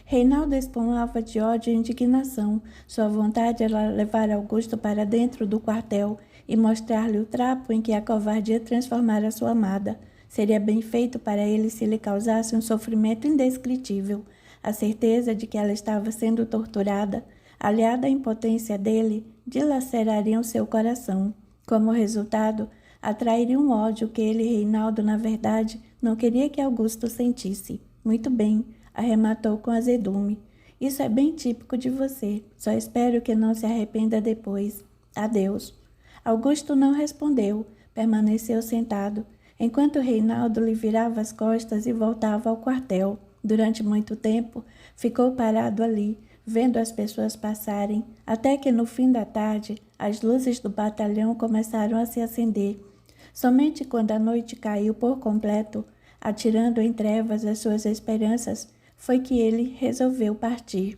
Reinaldo espumava de ódio e indignação. Sua vontade era levar Augusto para dentro do quartel e mostrar-lhe o trapo em que a covardia transformara sua amada. Seria bem feito para ele se lhe causasse um sofrimento indescritível. A certeza de que ela estava sendo torturada, aliada à impotência dele, dilacerariam seu coração. Como resultado, atrairia um ódio que ele, Reinaldo, na verdade, não queria que Augusto sentisse. Muito bem, arrematou com azedume. Isso é bem típico de você. Só espero que não se arrependa depois. Adeus. Augusto não respondeu. Permaneceu sentado, enquanto Reinaldo lhe virava as costas e voltava ao quartel. Durante muito tempo, ficou parado ali, vendo as pessoas passarem, até que no fim da tarde, as luzes do batalhão começaram a se acender. Somente quando a noite caiu por completo, atirando em trevas as suas esperanças, foi que ele resolveu partir.